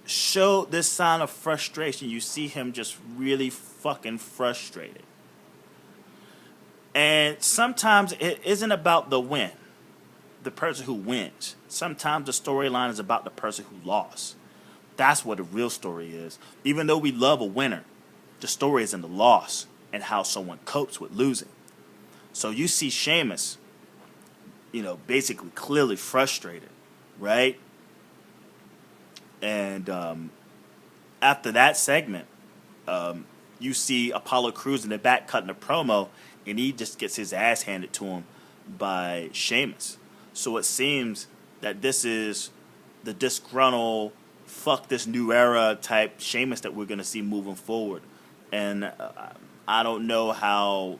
showed this sign of frustration. You see him just really fucking frustrated. And sometimes it isn't about the win, the person who wins. Sometimes the storyline is about the person who lost. That's what the real story is. Even though we love a winner, the story is in the loss and how someone copes with losing. So you see Sheamus, basically clearly frustrated, right? And after that segment, you see Apollo Crews in the back cutting a promo, and he just gets his ass handed to him by Sheamus. So it seems that this is the disgruntled, fuck this new era type Sheamus that we're going to see moving forward. And I don't know how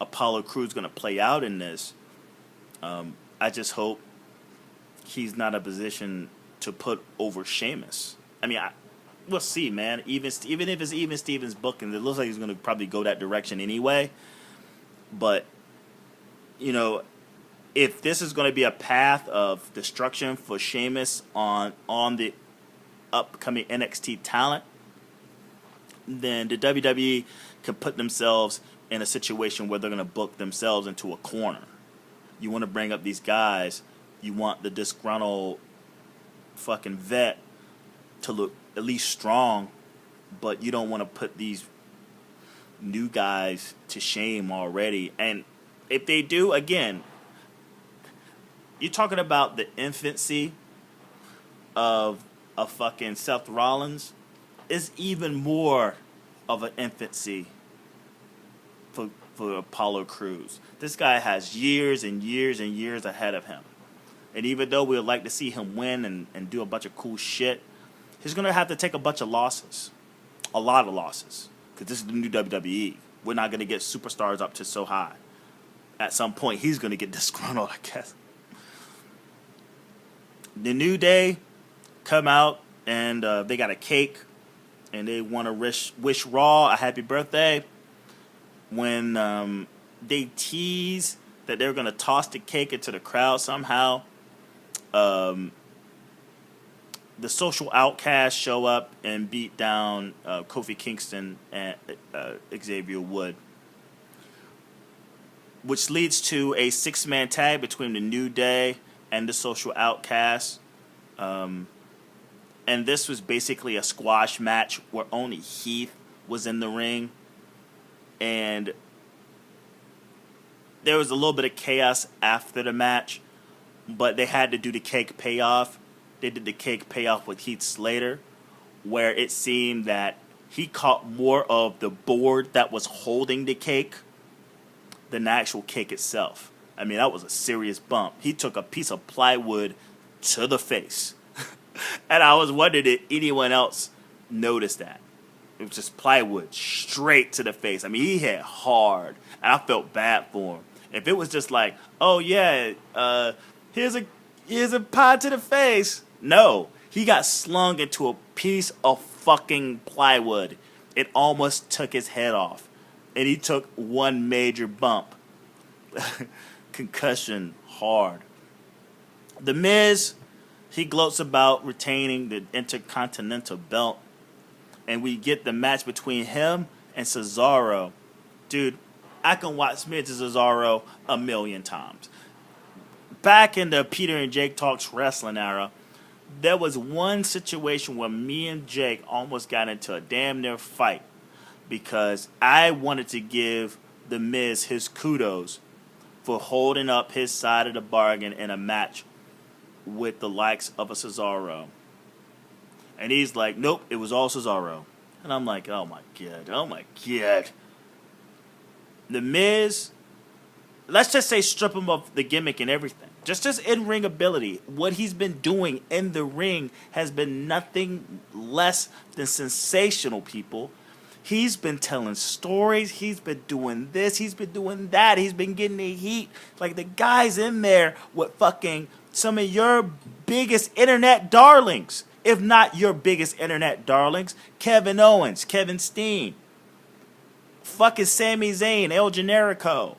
Apollo Crews is going to play out in this. I just hope he's not in a position to put over Sheamus. I mean, we'll see, man. Even if it's even Stevens booking, it looks like he's going to probably go that direction anyway. But, if this is going to be a path of destruction for Sheamus on the upcoming NXT talent, then the WWE can put themselves in a situation where they're going to book themselves into a corner. You want to bring up these guys. You want the disgruntled fucking vet to look at least strong, but you don't want to put these new guys to shame already. And if they do, again, you're talking about the infancy of a fucking Seth Rollins is even more of an infancy for Apollo Crews. This guy has years and years and years ahead of him. And even though we would like to see him win and do a bunch of cool shit, he's going to have to take a bunch of losses. A lot of losses. Because this is the new WWE. We're not going to get superstars up to so high. At some point, he's going to get disgruntled, I guess. The New Day come out and they got a cake. And they want to wish Raw a happy birthday. When they tease that they're going to toss the cake into the crowd somehow, the Social Outcasts show up and beat down Kofi Kingston and Xavier Wood, which leads to a 6-man tag between the New Day and the Social Outcasts. And this was basically a squash match where only Heath was in the ring. And there was a little bit of chaos after the match, but they had to do the cake payoff. They did the cake payoff with Heath Slater, where it seemed that he caught more of the board that was holding the cake than the actual cake itself. I mean, that was a serious bump. He took a piece of plywood to the face. And I was wondering if anyone else noticed that. It was just plywood straight to the face. I mean, he hit hard, and I felt bad for him. If it was just like, oh yeah, here's a pie to the face. No, he got slung into a piece of fucking plywood. It almost took his head off, and he took one major bump. Concussion hard. The Miz, he gloats about retaining the Intercontinental belt. And we get the match between him and Cesaro. Dude, I can watch Miz and Cesaro a million times. Back in the Peter and Jake Talks wrestling era, there was one situation where me and Jake almost got into a damn near fight because I wanted to give the Miz his kudos for holding up his side of the bargain in a match with the likes of a Cesaro. And he's like, nope, it was all Cesaro. And I'm like, oh my God. The Miz, let's just say strip him of the gimmick and everything. Just in-ring ability. What he's been doing in the ring has been nothing less than sensational, people. He's been telling stories. He's been doing this. He's been doing that. He's been getting the heat. Like, the guy's in there with fucking some of your biggest internet darlings. If not your biggest internet darlings, Kevin Owens, Kevin Steen, fucking Sami Zayn, El Generico,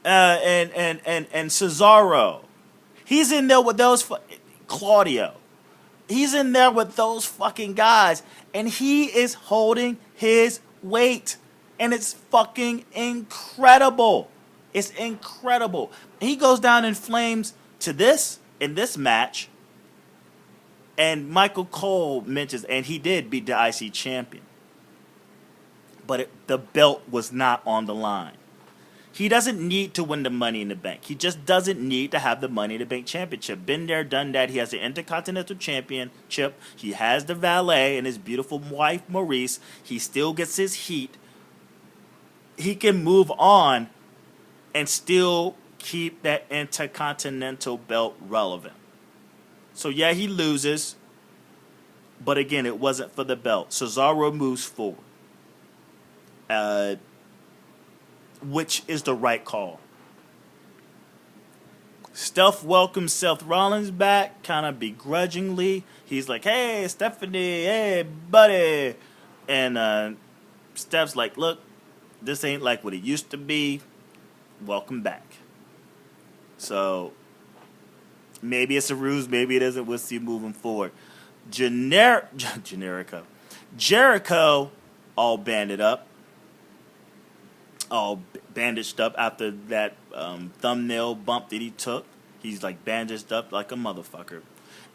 and Cesaro. He's in there with those Claudio. He's in there with those fucking guys, and he is holding his weight. And it's fucking incredible. It's incredible. He goes down in flames to this, in this match. And Michael Cole mentions, and he did beat the IC champion. But the belt was not on the line. He doesn't need to win the Money in the Bank. He just doesn't need to have the Money in the Bank championship. Been there, done that. He has the Intercontinental Championship. He has the valet and his beautiful wife, Maurice. He still gets his heat. He can move on and still keep that Intercontinental belt relevant. So, yeah, he loses. But, again, it wasn't for the belt. Cesaro moves forward. Which is the right call. Steph welcomes Seth Rollins back, kind of begrudgingly. He's like, hey, Stephanie, hey, buddy. And Steph's like, look, this ain't like what it used to be. Welcome back. So, maybe it's a ruse, maybe it isn't. We'll see moving forward. Jericho, all banded up. All bandaged up after that thumbnail bump that he took. He's like bandaged up like a motherfucker.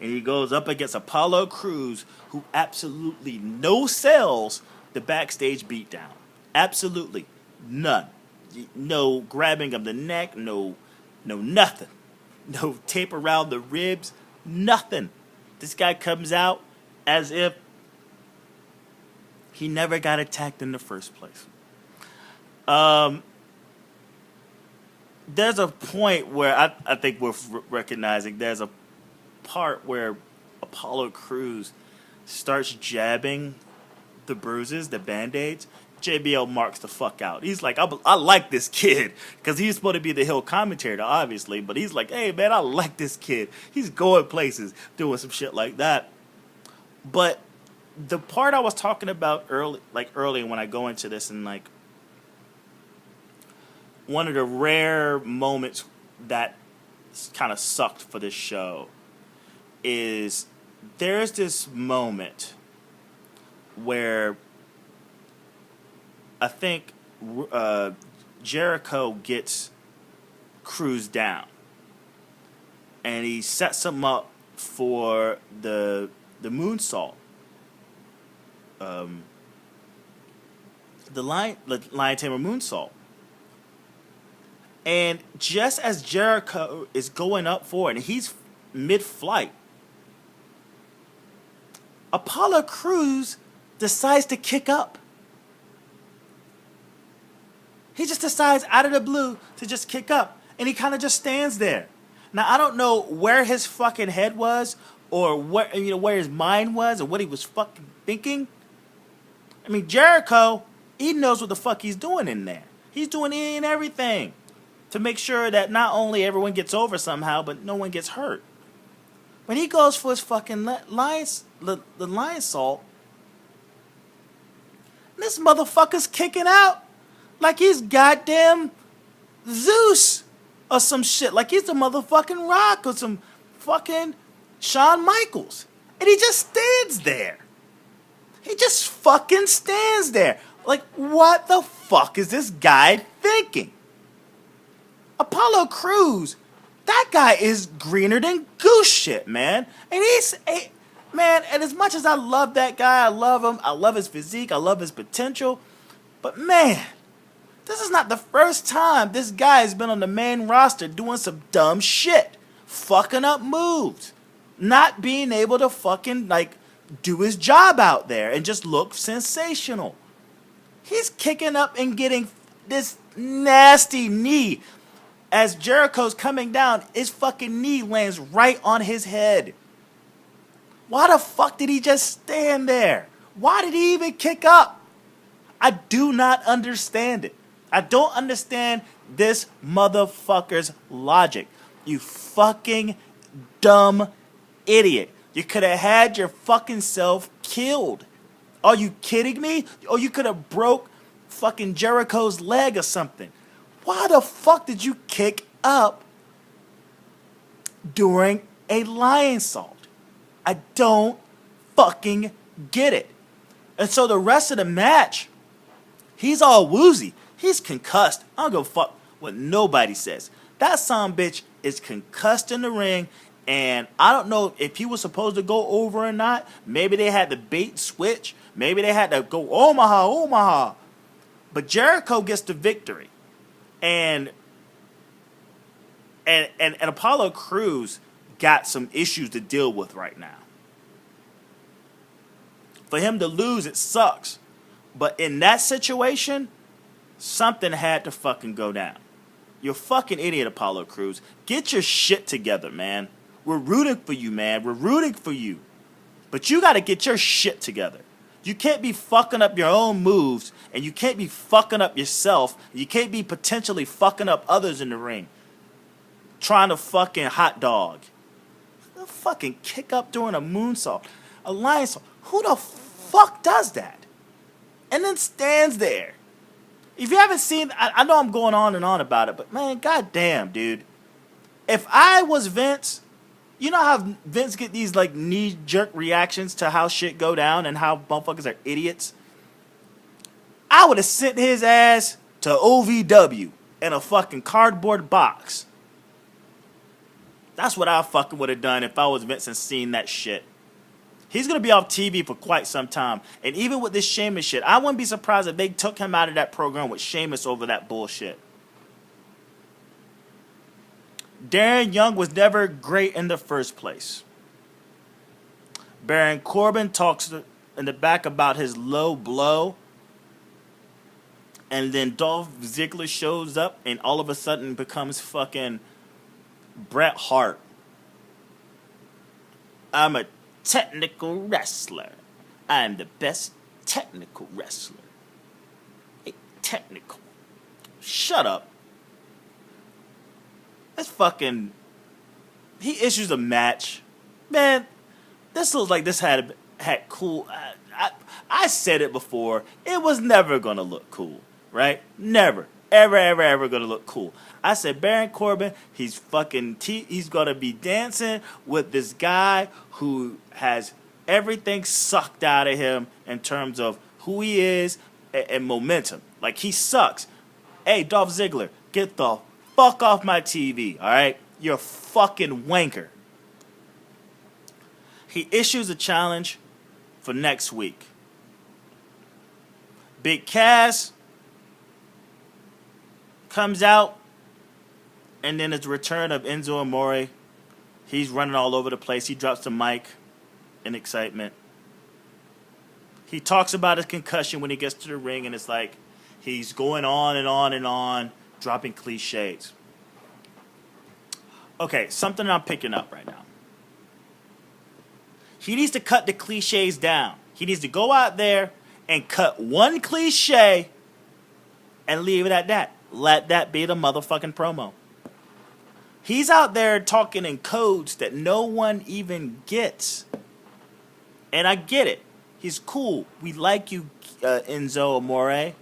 And he goes up against Apollo Crews, who absolutely no sells the backstage beatdown. Absolutely none. No grabbing of the neck, no nothing. No tape around the ribs, nothing. This guy comes out as if he never got attacked in the first place. There's a point where I think we're recognizing there's a part where Apollo Crews starts jabbing the bruises, the Band-Aids. JBL marks the fuck out. He's like, I like this kid. Because he's supposed to be the heel commentator, obviously. But he's like, hey, man, I like this kid. He's going places, doing some shit like that. But the part I was talking about early when I go into this, and like, one of the rare moments that kind of sucked for this show is there's this moment where I think Jericho gets Crews down, and he sets him up for the moonsault, the lion tamer moonsault. And just as Jericho is going up for it, and he's mid-flight, Apollo Crews decides to kick up. He just decides out of the blue to just kick up. And he kind of just stands there. Now, I don't know where his fucking head was, or where his mind was, or what he was fucking thinking. I mean, Jericho, he knows what the fuck he's doing in there. He's doing any and everything to make sure that not only everyone gets over somehow, but no one gets hurt. When he goes for his fucking lion salt, this motherfucker's kicking out like he's goddamn Zeus or some shit. Like he's the motherfucking Rock or some fucking Shawn Michaels. And he just stands there. He just fucking stands there. Like, what the fuck is this guy thinking? Apollo Crews, that guy is greener than goose shit, man. And man, and as much as I love that guy, I love him, I love his physique, I love his potential, but man, this is not the first time this guy has been on the main roster doing some dumb shit. Fucking up moves. Not being able to fucking, do his job out there and just look sensational. He's kicking up and getting this nasty knee. As Jericho's coming down, his fucking knee lands right on his head. Why the fuck did he just stand there? Why did he even kick up? I do not understand it. I don't understand this motherfucker's logic. You fucking dumb idiot. You could have had your fucking self killed. Are you kidding me? Or you could have broke fucking Jericho's leg or something. Why the fuck did you kick up during a lion salt? I don't fucking get it. And so the rest of the match, He's all woozy. He's concussed. I don't give a fuck what nobody says. That son bitch is concussed in the ring, and I don't know if he was supposed to go over or not. Maybe they had the bait switch. Maybe they had to go Omaha. But Jericho gets the victory. And Apollo Crews got some issues to deal with right now. For him to lose, it sucks. But in that situation, something had to fucking go down. You're a fucking idiot, Apollo Crews. Get your shit together, man. We're rooting for you, man. We're rooting for you. But you got to get your shit together. You can't be fucking up your own moves, and you can't be fucking up yourself. You can't be potentially fucking up others in the ring. Trying to fucking hot dog. Fucking kick up during a moonsault. A lion salt. Who the fuck does that? And then stands there. If you haven't seen, I know I'm going on and on about it, but man, goddamn, dude. If I was Vince, you know how Vince get these like knee-jerk reactions to how shit go down and how motherfuckers are idiots? I would have sent his ass to OVW in a fucking cardboard box. That's what I fucking would have done if I was Vince and seen that shit. He's going to be off TV for quite some time. And even with this Sheamus shit, I wouldn't be surprised if they took him out of that program with Sheamus over that bullshit. Darren Young was never great in the first place. Baron Corbin talks in the back about his low blow. And then Dolph Ziggler shows up and all of a sudden becomes fucking Bret Hart. I'm a technical wrestler. I'm the best technical wrestler. Hey, technical. Shut up. That's fucking... He issues a match. Man, this looks like this had cool... I said it before. It was never going to look cool. Right? Never. Ever going to look cool. I said Baron Corbin, he's fucking... he's going to be dancing with this guy who has everything sucked out of him in terms of who he is and momentum. Like, he sucks. Hey, Dolph Ziggler, get the fuck off my TV, all right? You're a fucking wanker. He issues a challenge for next week. Big Cass comes out, and then it's the return of Enzo Amore. He's running all over the place. He drops the mic in excitement. He talks about his concussion when he gets to the ring, and it's like he's going on and on and on, dropping cliches. Okay, something I'm picking up right now. He needs to cut the cliches down. He needs to go out there and cut one cliche and leave it at that. Let that be the motherfucking promo. He's out there talking in codes that no one even gets. And I get it. He's cool. We like you, Enzo Amore.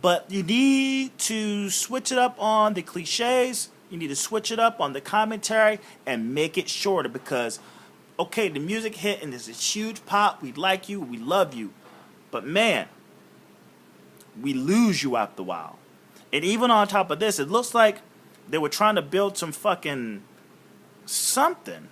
But you need to switch it up on the cliches. You need to switch it up on the commentary and make it shorter because, okay, the music hit and there's a huge pop. We like you. We love you. But, man, we lose you after a while. And even on top of this, it looks like they were trying to build some fucking something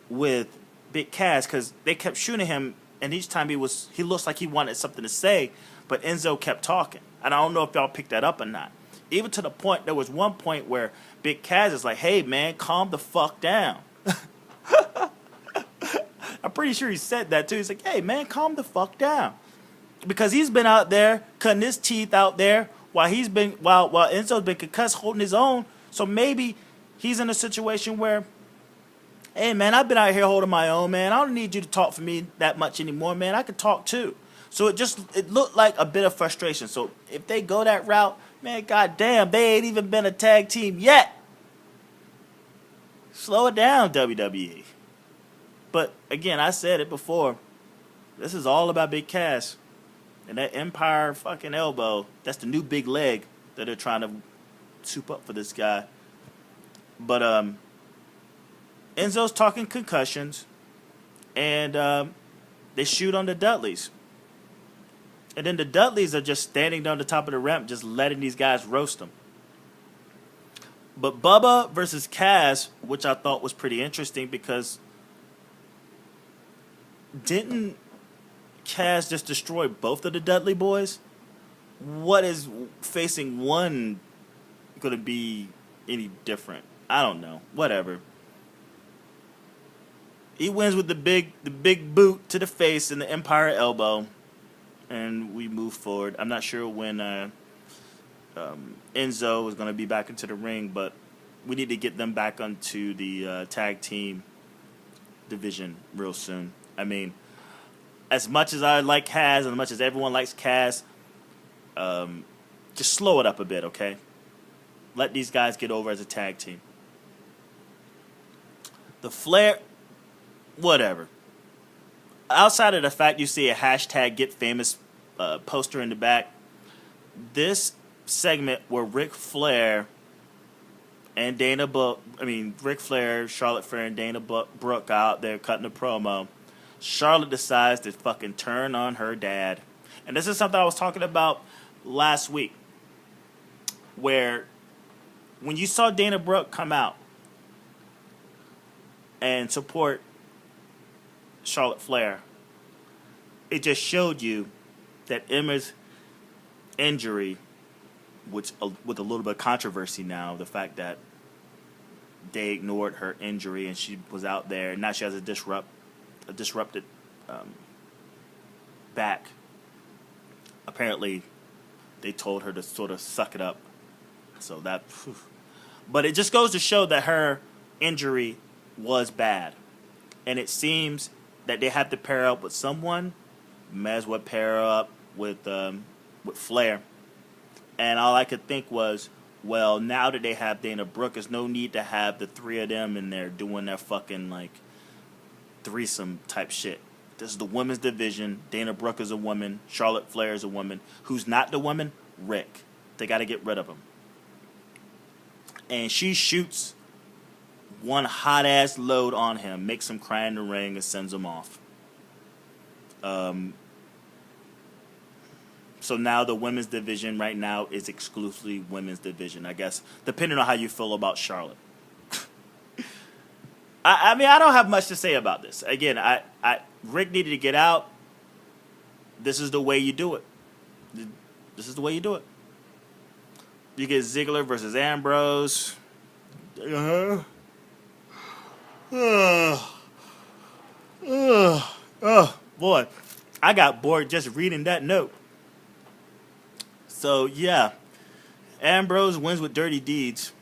with Big Cass because they kept shooting him, and each time he looks like he wanted something to say, but Enzo kept talking. And I don't know if y'all picked that up or not. Even to the point, there was one point where Big Cass is like, hey, man, calm the fuck down. I'm pretty sure he said that, too. He's like, hey, man, calm the fuck down. Because he's been out there cutting his teeth out there while Enzo's been concussed holding his own. So maybe he's in a situation where, hey, man, I've been out here holding my own, man. I don't need you to talk for me that much anymore, man. I can talk, too. So it looked like a bit of frustration. So if they go that route, man, goddamn, they ain't even been a tag team yet. Slow it down, WWE. But, again, I said it before. This is all about Big Cass. And that Empire fucking elbow, that's the new big leg that they're trying to soup up for this guy. But Enzo's talking concussions, and they shoot on the Dudleys. And then the Dudleys are just standing down the top of the ramp, just letting these guys roast them. But Bubba versus Kaz, which I thought was pretty interesting because didn't Kaz just destroy both of the Dudley boys? What is facing one going to be any different? I don't know. Whatever. He wins with the big boot to the face and the Empire elbow, and we move forward. I'm not sure when Enzo is going to be back into the ring, but we need to get them back onto the tag team division real soon. I mean, as much as I like Kaz, and as much as everyone likes Kaz, just slow it up a bit, okay? Let these guys get over as a tag team. The Flair, whatever. Outside of the fact you see a hashtag Get Famous poster in the back, this segment where Ric Flair, Charlotte Flair and Dana Brooke out there cutting a promo, Charlotte decides to fucking turn on her dad. And this is something I was talking about last week, where when you saw Dana Brooke come out and support Charlotte Flair, it just showed you that Emma's injury, which with a little bit of controversy now, the fact that they ignored her injury and she was out there, and now she has a disrupted back. Apparently, they told her to sort of suck it up. So that, but it just goes to show that her injury was bad, and it seems that they have to pair up with someone. May as well pair her up with Flair. And all I could think was, well, now that they have Dana Brooke, there's no need to have the three of them in there doing their fucking like threesome type shit. This is the women's division. Dana Brooke is a woman. Charlotte Flair is a woman. Who's not the woman? Rick. They got to get rid of him. And she shoots one hot-ass load on him, makes him cry in the ring, and sends him off. So now the women's division right now is exclusively women's division, I guess, depending on how you feel about Charlotte. I mean, I don't have much to say about this. Again, Rick needed to get out. This is the way you do it. This is the way you do it. You get Ziggler versus Ambrose. Boy, I got bored just reading that note. So, yeah. Ambrose wins with dirty deeds.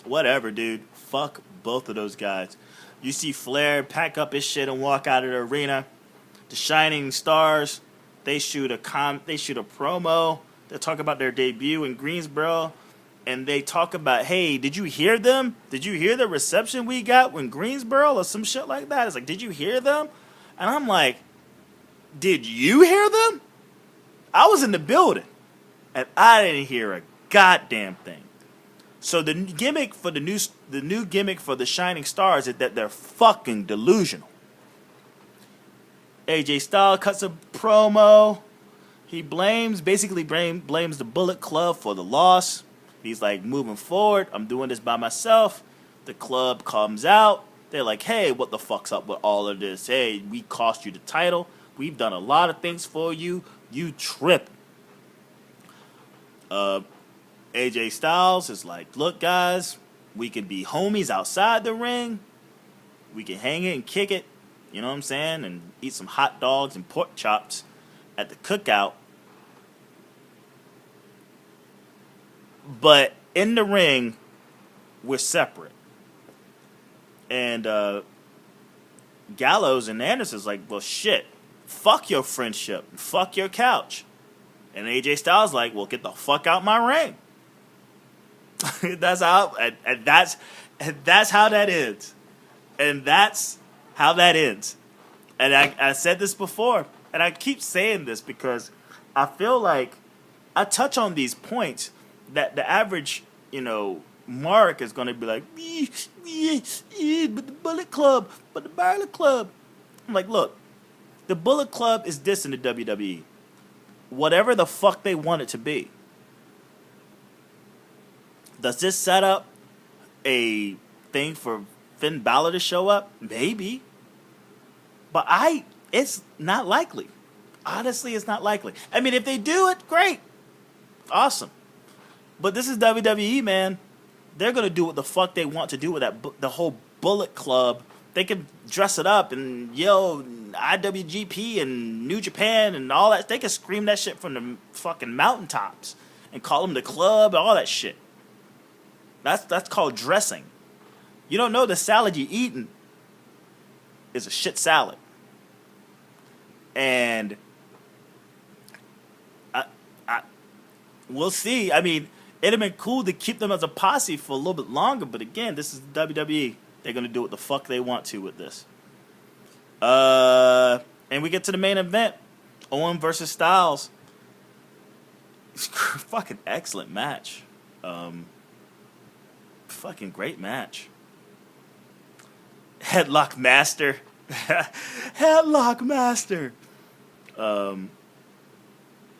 Whatever, dude. Fuck both of those guys. You see Flair pack up his shit and walk out of the arena. The Shining Stars, they shoot a promo. They talk about their debut in Greensboro. And they talk about, hey, did you hear them? Did you hear the reception we got in Greensboro or some shit like that? It's like, did you hear them? And I'm like, did you hear them? I was in the building, and I didn't hear a goddamn thing. So the gimmick for the new gimmick for the Shining Stars is that they're fucking delusional. AJ Styles cuts a promo. He blames the Bullet Club for the loss. He's like, moving forward, I'm doing this by myself. The club comes out. They're like, hey, what the fuck's up with all of this? Hey, we cost you the title. We've done a lot of things for you. You tripping. AJ Styles is like, look, guys, we can be homies outside the ring. We can hang it and kick it, you know what I'm saying? And eat some hot dogs and pork chops at the cookout. But in the ring, we're separate. And Gallows and Anderson's like, well, shit, fuck your friendship, fuck your couch. And AJ Styles like, well, get the fuck out my ring. That's how that ends. And that's how that ends. And I said this before, and I keep saying this because I feel like I touch on these points that the average, Mark is going to be like, but the Bullet Club, but the Bullet Club. I'm like, look, the Bullet Club is dissing the WWE. whatever the fuck they want it to be. Does this set up a thing for Finn Balor to show up? Maybe. But it's not likely. Honestly, it's not likely. I mean, if they do it, great. Awesome. But this is WWE, man. They're going to do what the fuck they want to do with the whole Bullet Club. They can dress it up and yell IWGP and New Japan and all that. They can scream that shit from the fucking mountaintops and call them the club and all that shit. That's called dressing. You don't know the salad you're eating is a shit salad. And we'll see. I mean, it'd have been cool to keep them as a posse for a little bit longer, but again, this is WWE. They're going to do what the fuck they want to with this. And we get to the main event. Owen versus Styles. It's fucking excellent match. Fucking great match. Headlock Master. Headlock Master.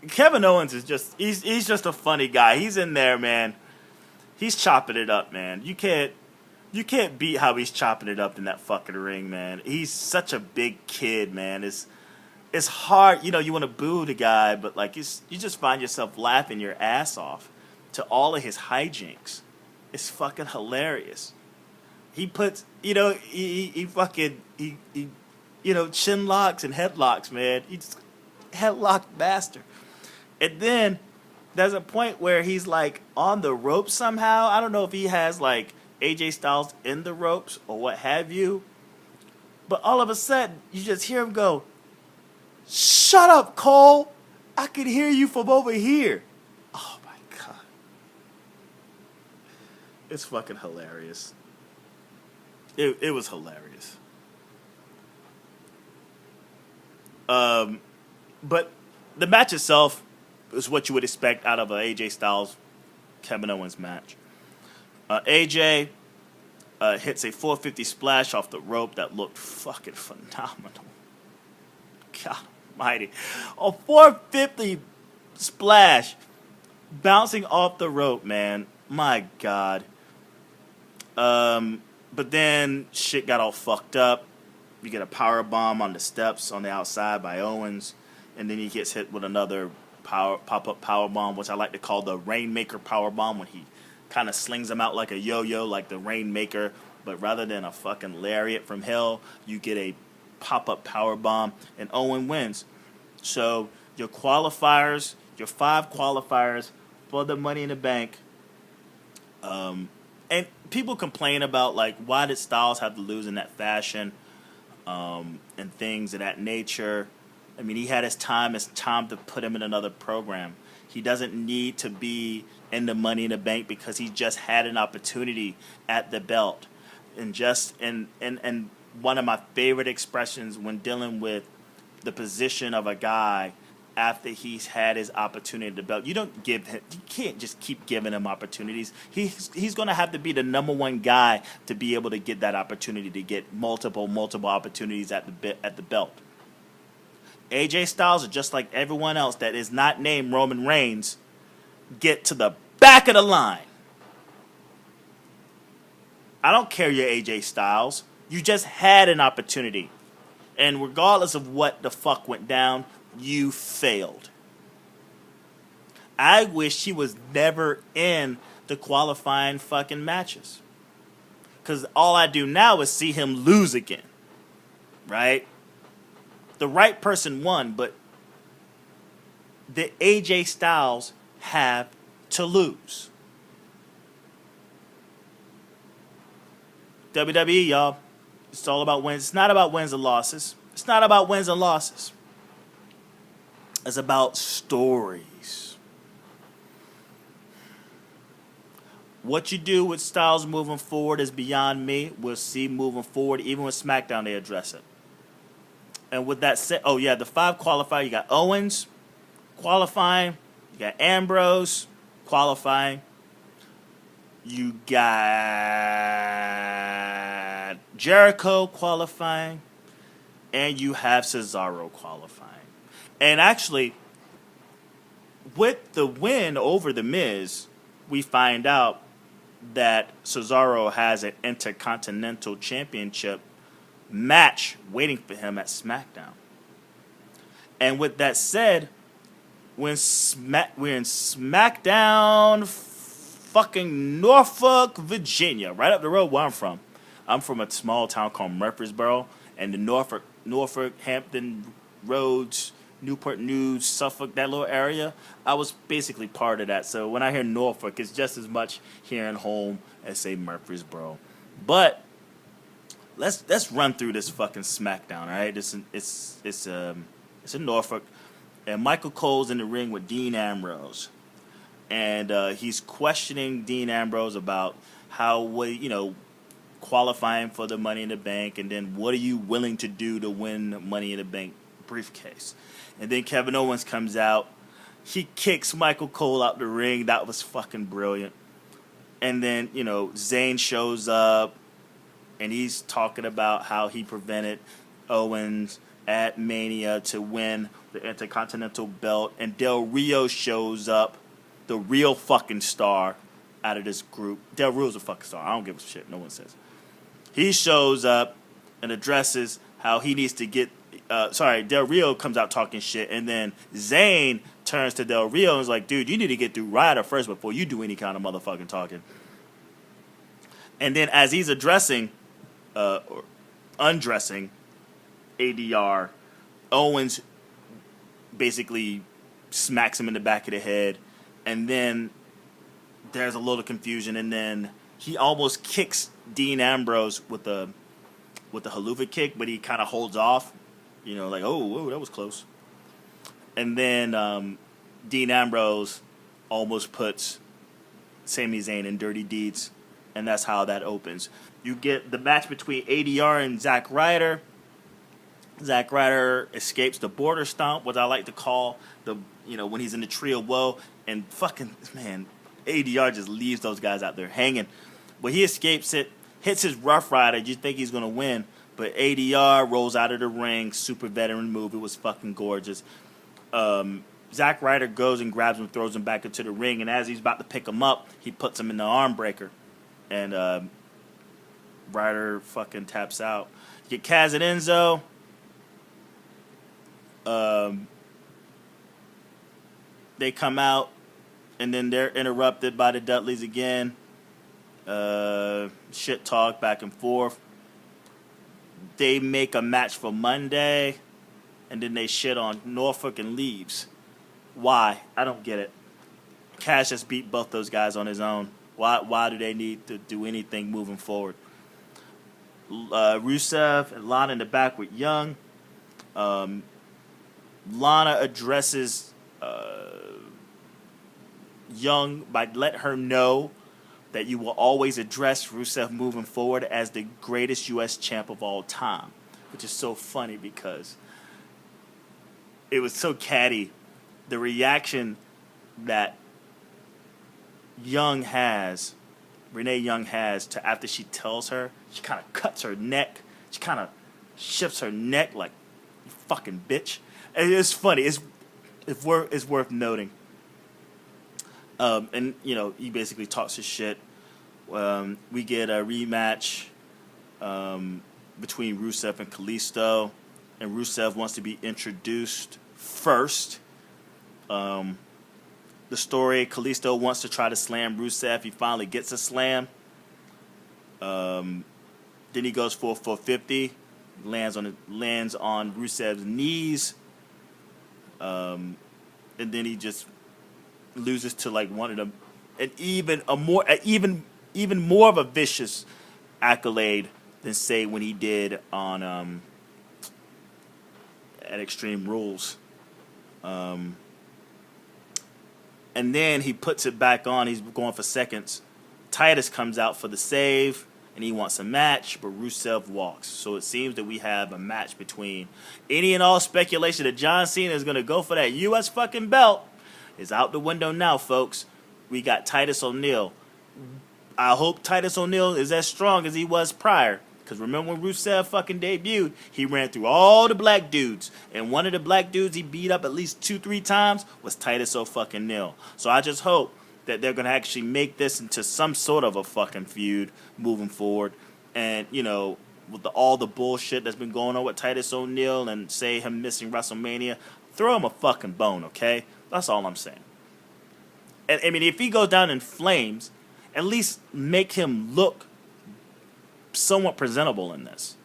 Kevin Owens is he's just a funny guy. He's in there, man. He's chopping it up, man. You can't beat how he's chopping it up in that fucking ring, man. He's such a big kid, man. It's hard, you want to boo the guy, but like you just find yourself laughing your ass off to all of his hijinks. It's fucking hilarious. He puts, he fucking chin locks and headlocks, man. He's headlock master. And then there's a point where he's like on the ropes somehow. I don't know if he has like AJ Styles in the ropes or what have you. But all of a sudden, you just hear him go, "Shut up, Cole. I can hear you from over here." Oh, my God. It's fucking hilarious. It was hilarious. But the match itself is what you would expect out of an AJ Styles Kevin Owens match. AJ hits a 450 splash off the rope that looked fucking phenomenal. God almighty. A 450 splash bouncing off the rope, man. My God. But then shit got all fucked up. You get a power bomb on the steps on the outside by Owens, and then he gets hit with another pop-up power bomb, which I like to call the Rainmaker power bomb, when he kind of slings them out like a yo-yo, like the Rainmaker, but rather than a fucking lariat from hell, you get a pop-up power bomb, and Owen wins. So your qualifiers, your 5 qualifiers for the Money in the Bank, and people complain about, like, why did Styles have to lose in that fashion, and things of that nature. I mean, he had his time. It's time to put him in another program. He doesn't need to be in the Money in the Bank because he just had an opportunity at the belt. And one of my favorite expressions when dealing with the position of a guy after he's had his opportunity at the belt, you can't just keep giving him opportunities. He's going to have to be the number one guy to be able to get that opportunity, to get multiple opportunities at the belt. AJ Styles, are just like everyone else that is not named Roman Reigns, get to the back of the line. I don't care you're AJ Styles. You just had an opportunity. And regardless of what the fuck went down, you failed. I wish he was never in the qualifying fucking matches. Because all I do now is see him lose again. Right? The right person won, but the AJ Styles have to lose. WWE, y'all. It's all about wins. It's not about wins and losses. It's not about wins and losses. It's about stories. What you do with Styles moving forward is beyond me. We'll see moving forward. Even with SmackDown, they address it. And with that said, the 5 qualifier, you got Owens qualifying, you got Ambrose qualifying, you got Jericho qualifying, and you have Cesaro qualifying. And actually, with the win over The Miz, we find out that Cesaro has an Intercontinental Championship match waiting for him at SmackDown. And with that said, we're in SmackDown, fucking Norfolk, Virginia, right up the road where I'm from. I'm from a small town called Murfreesboro, and the Norfolk, Hampton Roads, Newport News, Suffolk, that little area, I was basically part of that. So when I hear Norfolk, it's just as much hearing home as, say, Murfreesboro. But let's run through this fucking SmackDown, all right? It's in Norfolk, and Michael Cole's in the ring with Dean Ambrose, and he's questioning Dean Ambrose about qualifying for the Money in the Bank, and then what are you willing to do to win the Money in the Bank briefcase? And then Kevin Owens comes out. He kicks Michael Cole out the ring. That was fucking brilliant. And then, Zayn shows up, and he's talking about how he prevented Owens at Mania to win the Intercontinental belt. And Del Rio shows up, the real fucking star out of this group. Del Rio's a fucking star. I don't give a shit. No one says. He shows up and addresses how he needs to get... Del Rio comes out talking shit, and then Zayn turns to Del Rio and is like, dude, you need to get through Ryder first before you do any kind of motherfucking talking. And then as he's addressing, or undressing ADR, Owens basically smacks him in the back of the head, and then there's a little confusion, and then he almost kicks Dean Ambrose with the haluva kick, but he kind of holds off. Like, whoa, that was close. And then Dean Ambrose almost puts Sami Zayn in dirty deeds, and that's how that opens. You get the match between ADR and Zack Ryder. Zack Ryder escapes the border stomp, what I like to call when he's in the tree of woe, and fucking, man, ADR just leaves those guys out there hanging. But he escapes it, hits his Rough Rider. You think he's going to win. But ADR rolls out of the ring. Super veteran move. It was fucking gorgeous. Zack Ryder goes and grabs him, throws him back into the ring. And as he's about to pick him up, he puts him in the arm breaker. And Ryder fucking taps out. You get Kaz and Enzo. They come out. And then they're interrupted by the Dudleys again. Shit talk back and forth. They make a match for Monday, and then they shit on Norfolk and leaves. Why? I don't get it. Cash just beat both those guys on his own. Why do they need to do anything moving forward? Rusev and Lana in the back with Young. Lana addresses Young by letting her know that you will always address Rusev moving forward as the greatest U.S. champ of all time, which is so funny because it was so catty. The reaction that Renee Young has to after she tells her, she kind of cuts her neck. She kind of shifts her neck like, you fucking bitch. And it's funny. It's worth noting. And, he basically talks his shit. We get a rematch between Rusev and Kalisto. And Rusev wants to be introduced first. The story, Kalisto wants to try to slam Rusev. He finally gets a slam. Then he goes for a 450. Lands on Rusev's knees. And then he just loses to like one of them, and even more of a vicious accolade than say when he did on at Extreme Rules. And then he puts it back on. He's going for seconds. Titus comes out for the save, and he wants a match, but Rusev walks. So it seems that we have a match between any and all speculation that John Cena is going to go for that U.S. fucking belt is out the window now, folks. We got Titus O'Neil. I hope Titus O'Neil is as strong as he was prior. Because remember when Rusev fucking debuted, he ran through all the black dudes. And one of the black dudes he beat up at least 2-3 times was Titus O'Fucking-Neil. So I just hope that they're going to actually make this into some sort of a fucking feud moving forward. And, you know, with all the bullshit that's been going on with Titus O'Neil and say him missing WrestleMania, throw him a fucking bone, okay? That's all I'm saying. And I mean, if he goes down in flames, at least make him look somewhat presentable in this.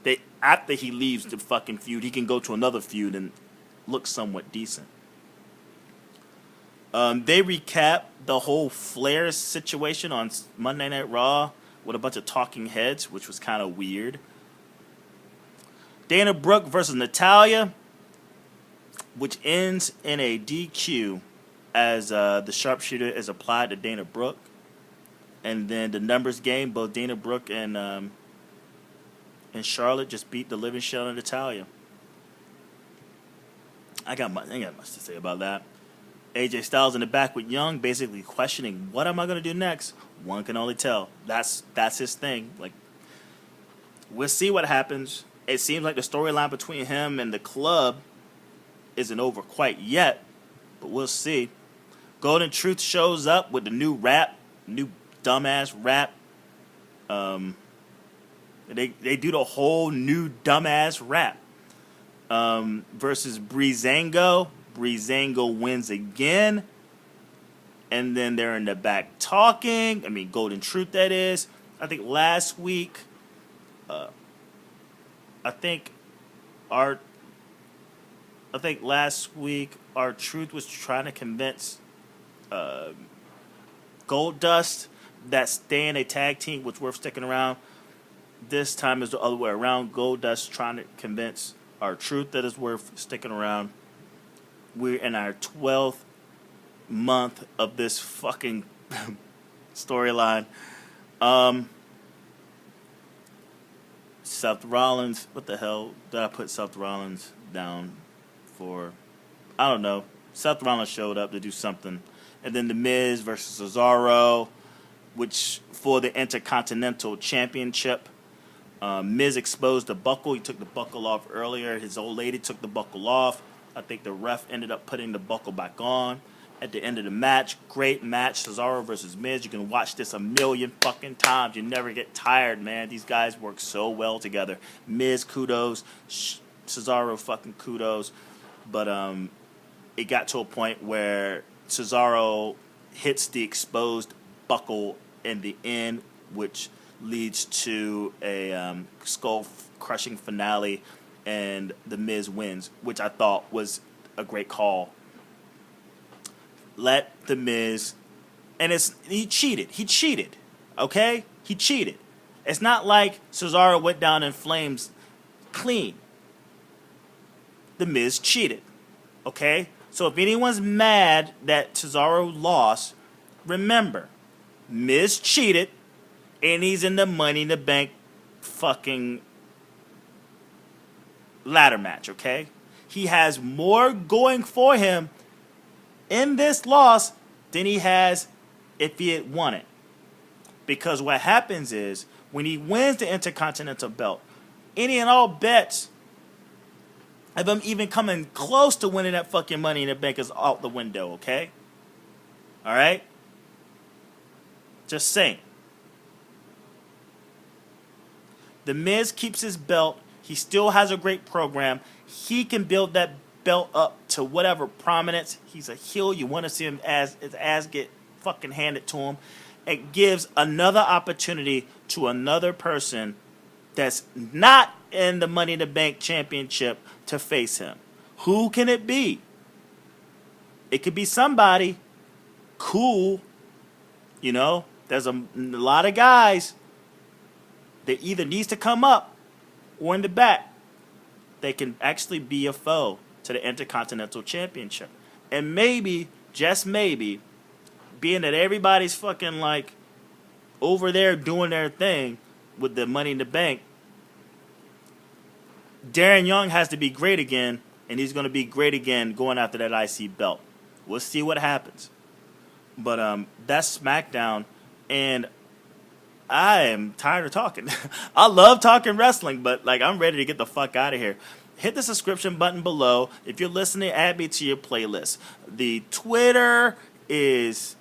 That after he leaves the fucking feud, he can go to another feud and look somewhat decent. They recap the whole Flair situation on Monday Night Raw with a bunch of talking heads, which was kind of weird. Dana Brooke versus Natalya, which ends in a DQ as the sharpshooter is applied to Dana Brooke. And then the numbers game, both Dana Brooke and Charlotte just beat the living shit out of Natalya. I ain't got much to say about that. AJ Styles in the back with Young, basically questioning, what am I going to do next? One can only tell. That's his thing. Like, we'll see what happens. It seems like the storyline between him and the club isn't over quite yet, but we'll see. Golden Truth shows up with the new dumbass rap. They do the whole new dumbass rap versus Breezango. Breezango wins again. And then they're in the back talking. I mean, Golden Truth, that is. I think last week, our Truth was trying to convince Goldust that staying a tag team was worth sticking around. This time is the other way around. Goldust trying to convince our Truth that it's worth sticking around. We're in our 12th month of this fucking storyline. Seth Rollins, what the hell did I put Seth Rollins down for? I don't know. Seth Rollins showed up to do something. And then The Miz versus Cesaro, which for the Intercontinental Championship. Miz exposed the buckle. He took the buckle off earlier. His old lady took the buckle off. I think the ref ended up putting the buckle back on at the end of the match. Great match, Cesaro versus Miz. You can watch this a million fucking times. You never get tired, man. These guys work so well together. Miz, kudos. Cesaro, fucking kudos. But it got to a point where Cesaro hits the exposed buckle in the end, which leads to a skull-crushing finale, and The Miz wins, which I thought was a great call. Let The Miz, and he cheated, okay? He cheated. It's not like Cesaro went down in flames clean. The Miz cheated, okay? So if anyone's mad that Cesaro lost, remember, Miz cheated, and he's in the Money in the Bank fucking ladder match, okay? He has more going for him in this loss than he has if he had won it. Because what happens is, when he wins the Intercontinental belt, any and all bets of him even coming close to winning that fucking Money in the Bank is out the window, okay? Alright? Just saying. The Miz keeps his belt. He still has a great program. He can build that belt up to whatever prominence. He's a heel. You want to see him his ass get fucking handed to him. It gives another opportunity to another person that's not in the Money in the Bank Championship to face him. Who can it be? It could be somebody cool. You know, there's a lot of guys that either needs to come up or in the back. They can actually be a foe to the Intercontinental Championship. And maybe, just maybe, being that everybody's fucking like over there doing their thing with the Money in the Bank, Darren Young has to be great again, and he's going to be great again going after that IC belt. We'll see what happens. But that's SmackDown, and I am tired of talking. I love talking wrestling, but like I'm ready to get the fuck out of here. Hit the subscription button below. If you're listening, add me to your playlist. The Twitter is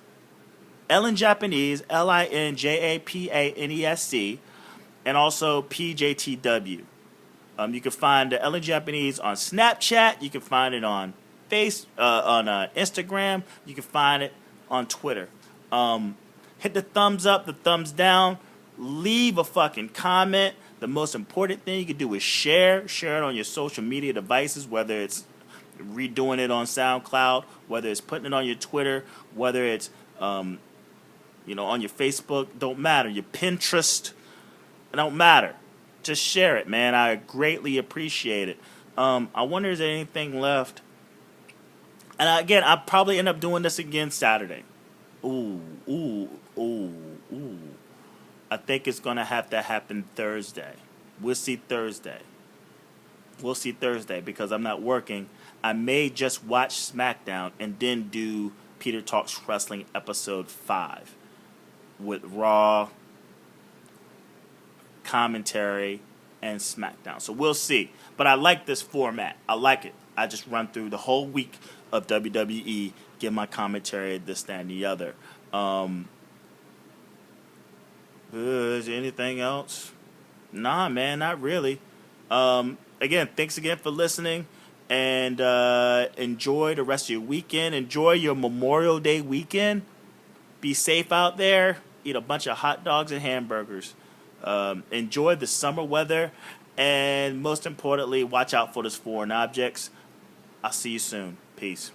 Ellen Japanese, LINJAPANESC, and also PJTW. You can find the Ellen Japanese on Snapchat. You can find it on Instagram. You can find it on Twitter. Hit the thumbs up, the thumbs down. Leave a fucking comment. The most important thing you can do is share. Share it on your social media devices, whether it's redoing it on SoundCloud, whether it's putting it on your Twitter, whether it's on your Facebook. Don't matter. Your Pinterest. It don't matter. Just share it, man. I greatly appreciate it. I wonder is there anything left. And again, I'll probably end up doing this again Saturday. Ooh. I think it's going to have to happen Thursday. We'll see Thursday because I'm not working. I may just watch SmackDown and then do Peter Talks Wrestling episode 5 with Raw commentary and SmackDown. So we'll see. But I like this format. I like it. I just run through the whole week of WWE, give my commentary, this, that, and the other. Is there anything else? Nah, man, not really. Again, thanks again for listening. And enjoy the rest of your weekend. Enjoy your Memorial Day weekend. Be safe out there. Eat a bunch of hot dogs and hamburgers. Enjoy the summer weather. And most importantly, watch out for those foreign objects. I'll see you soon. Peace.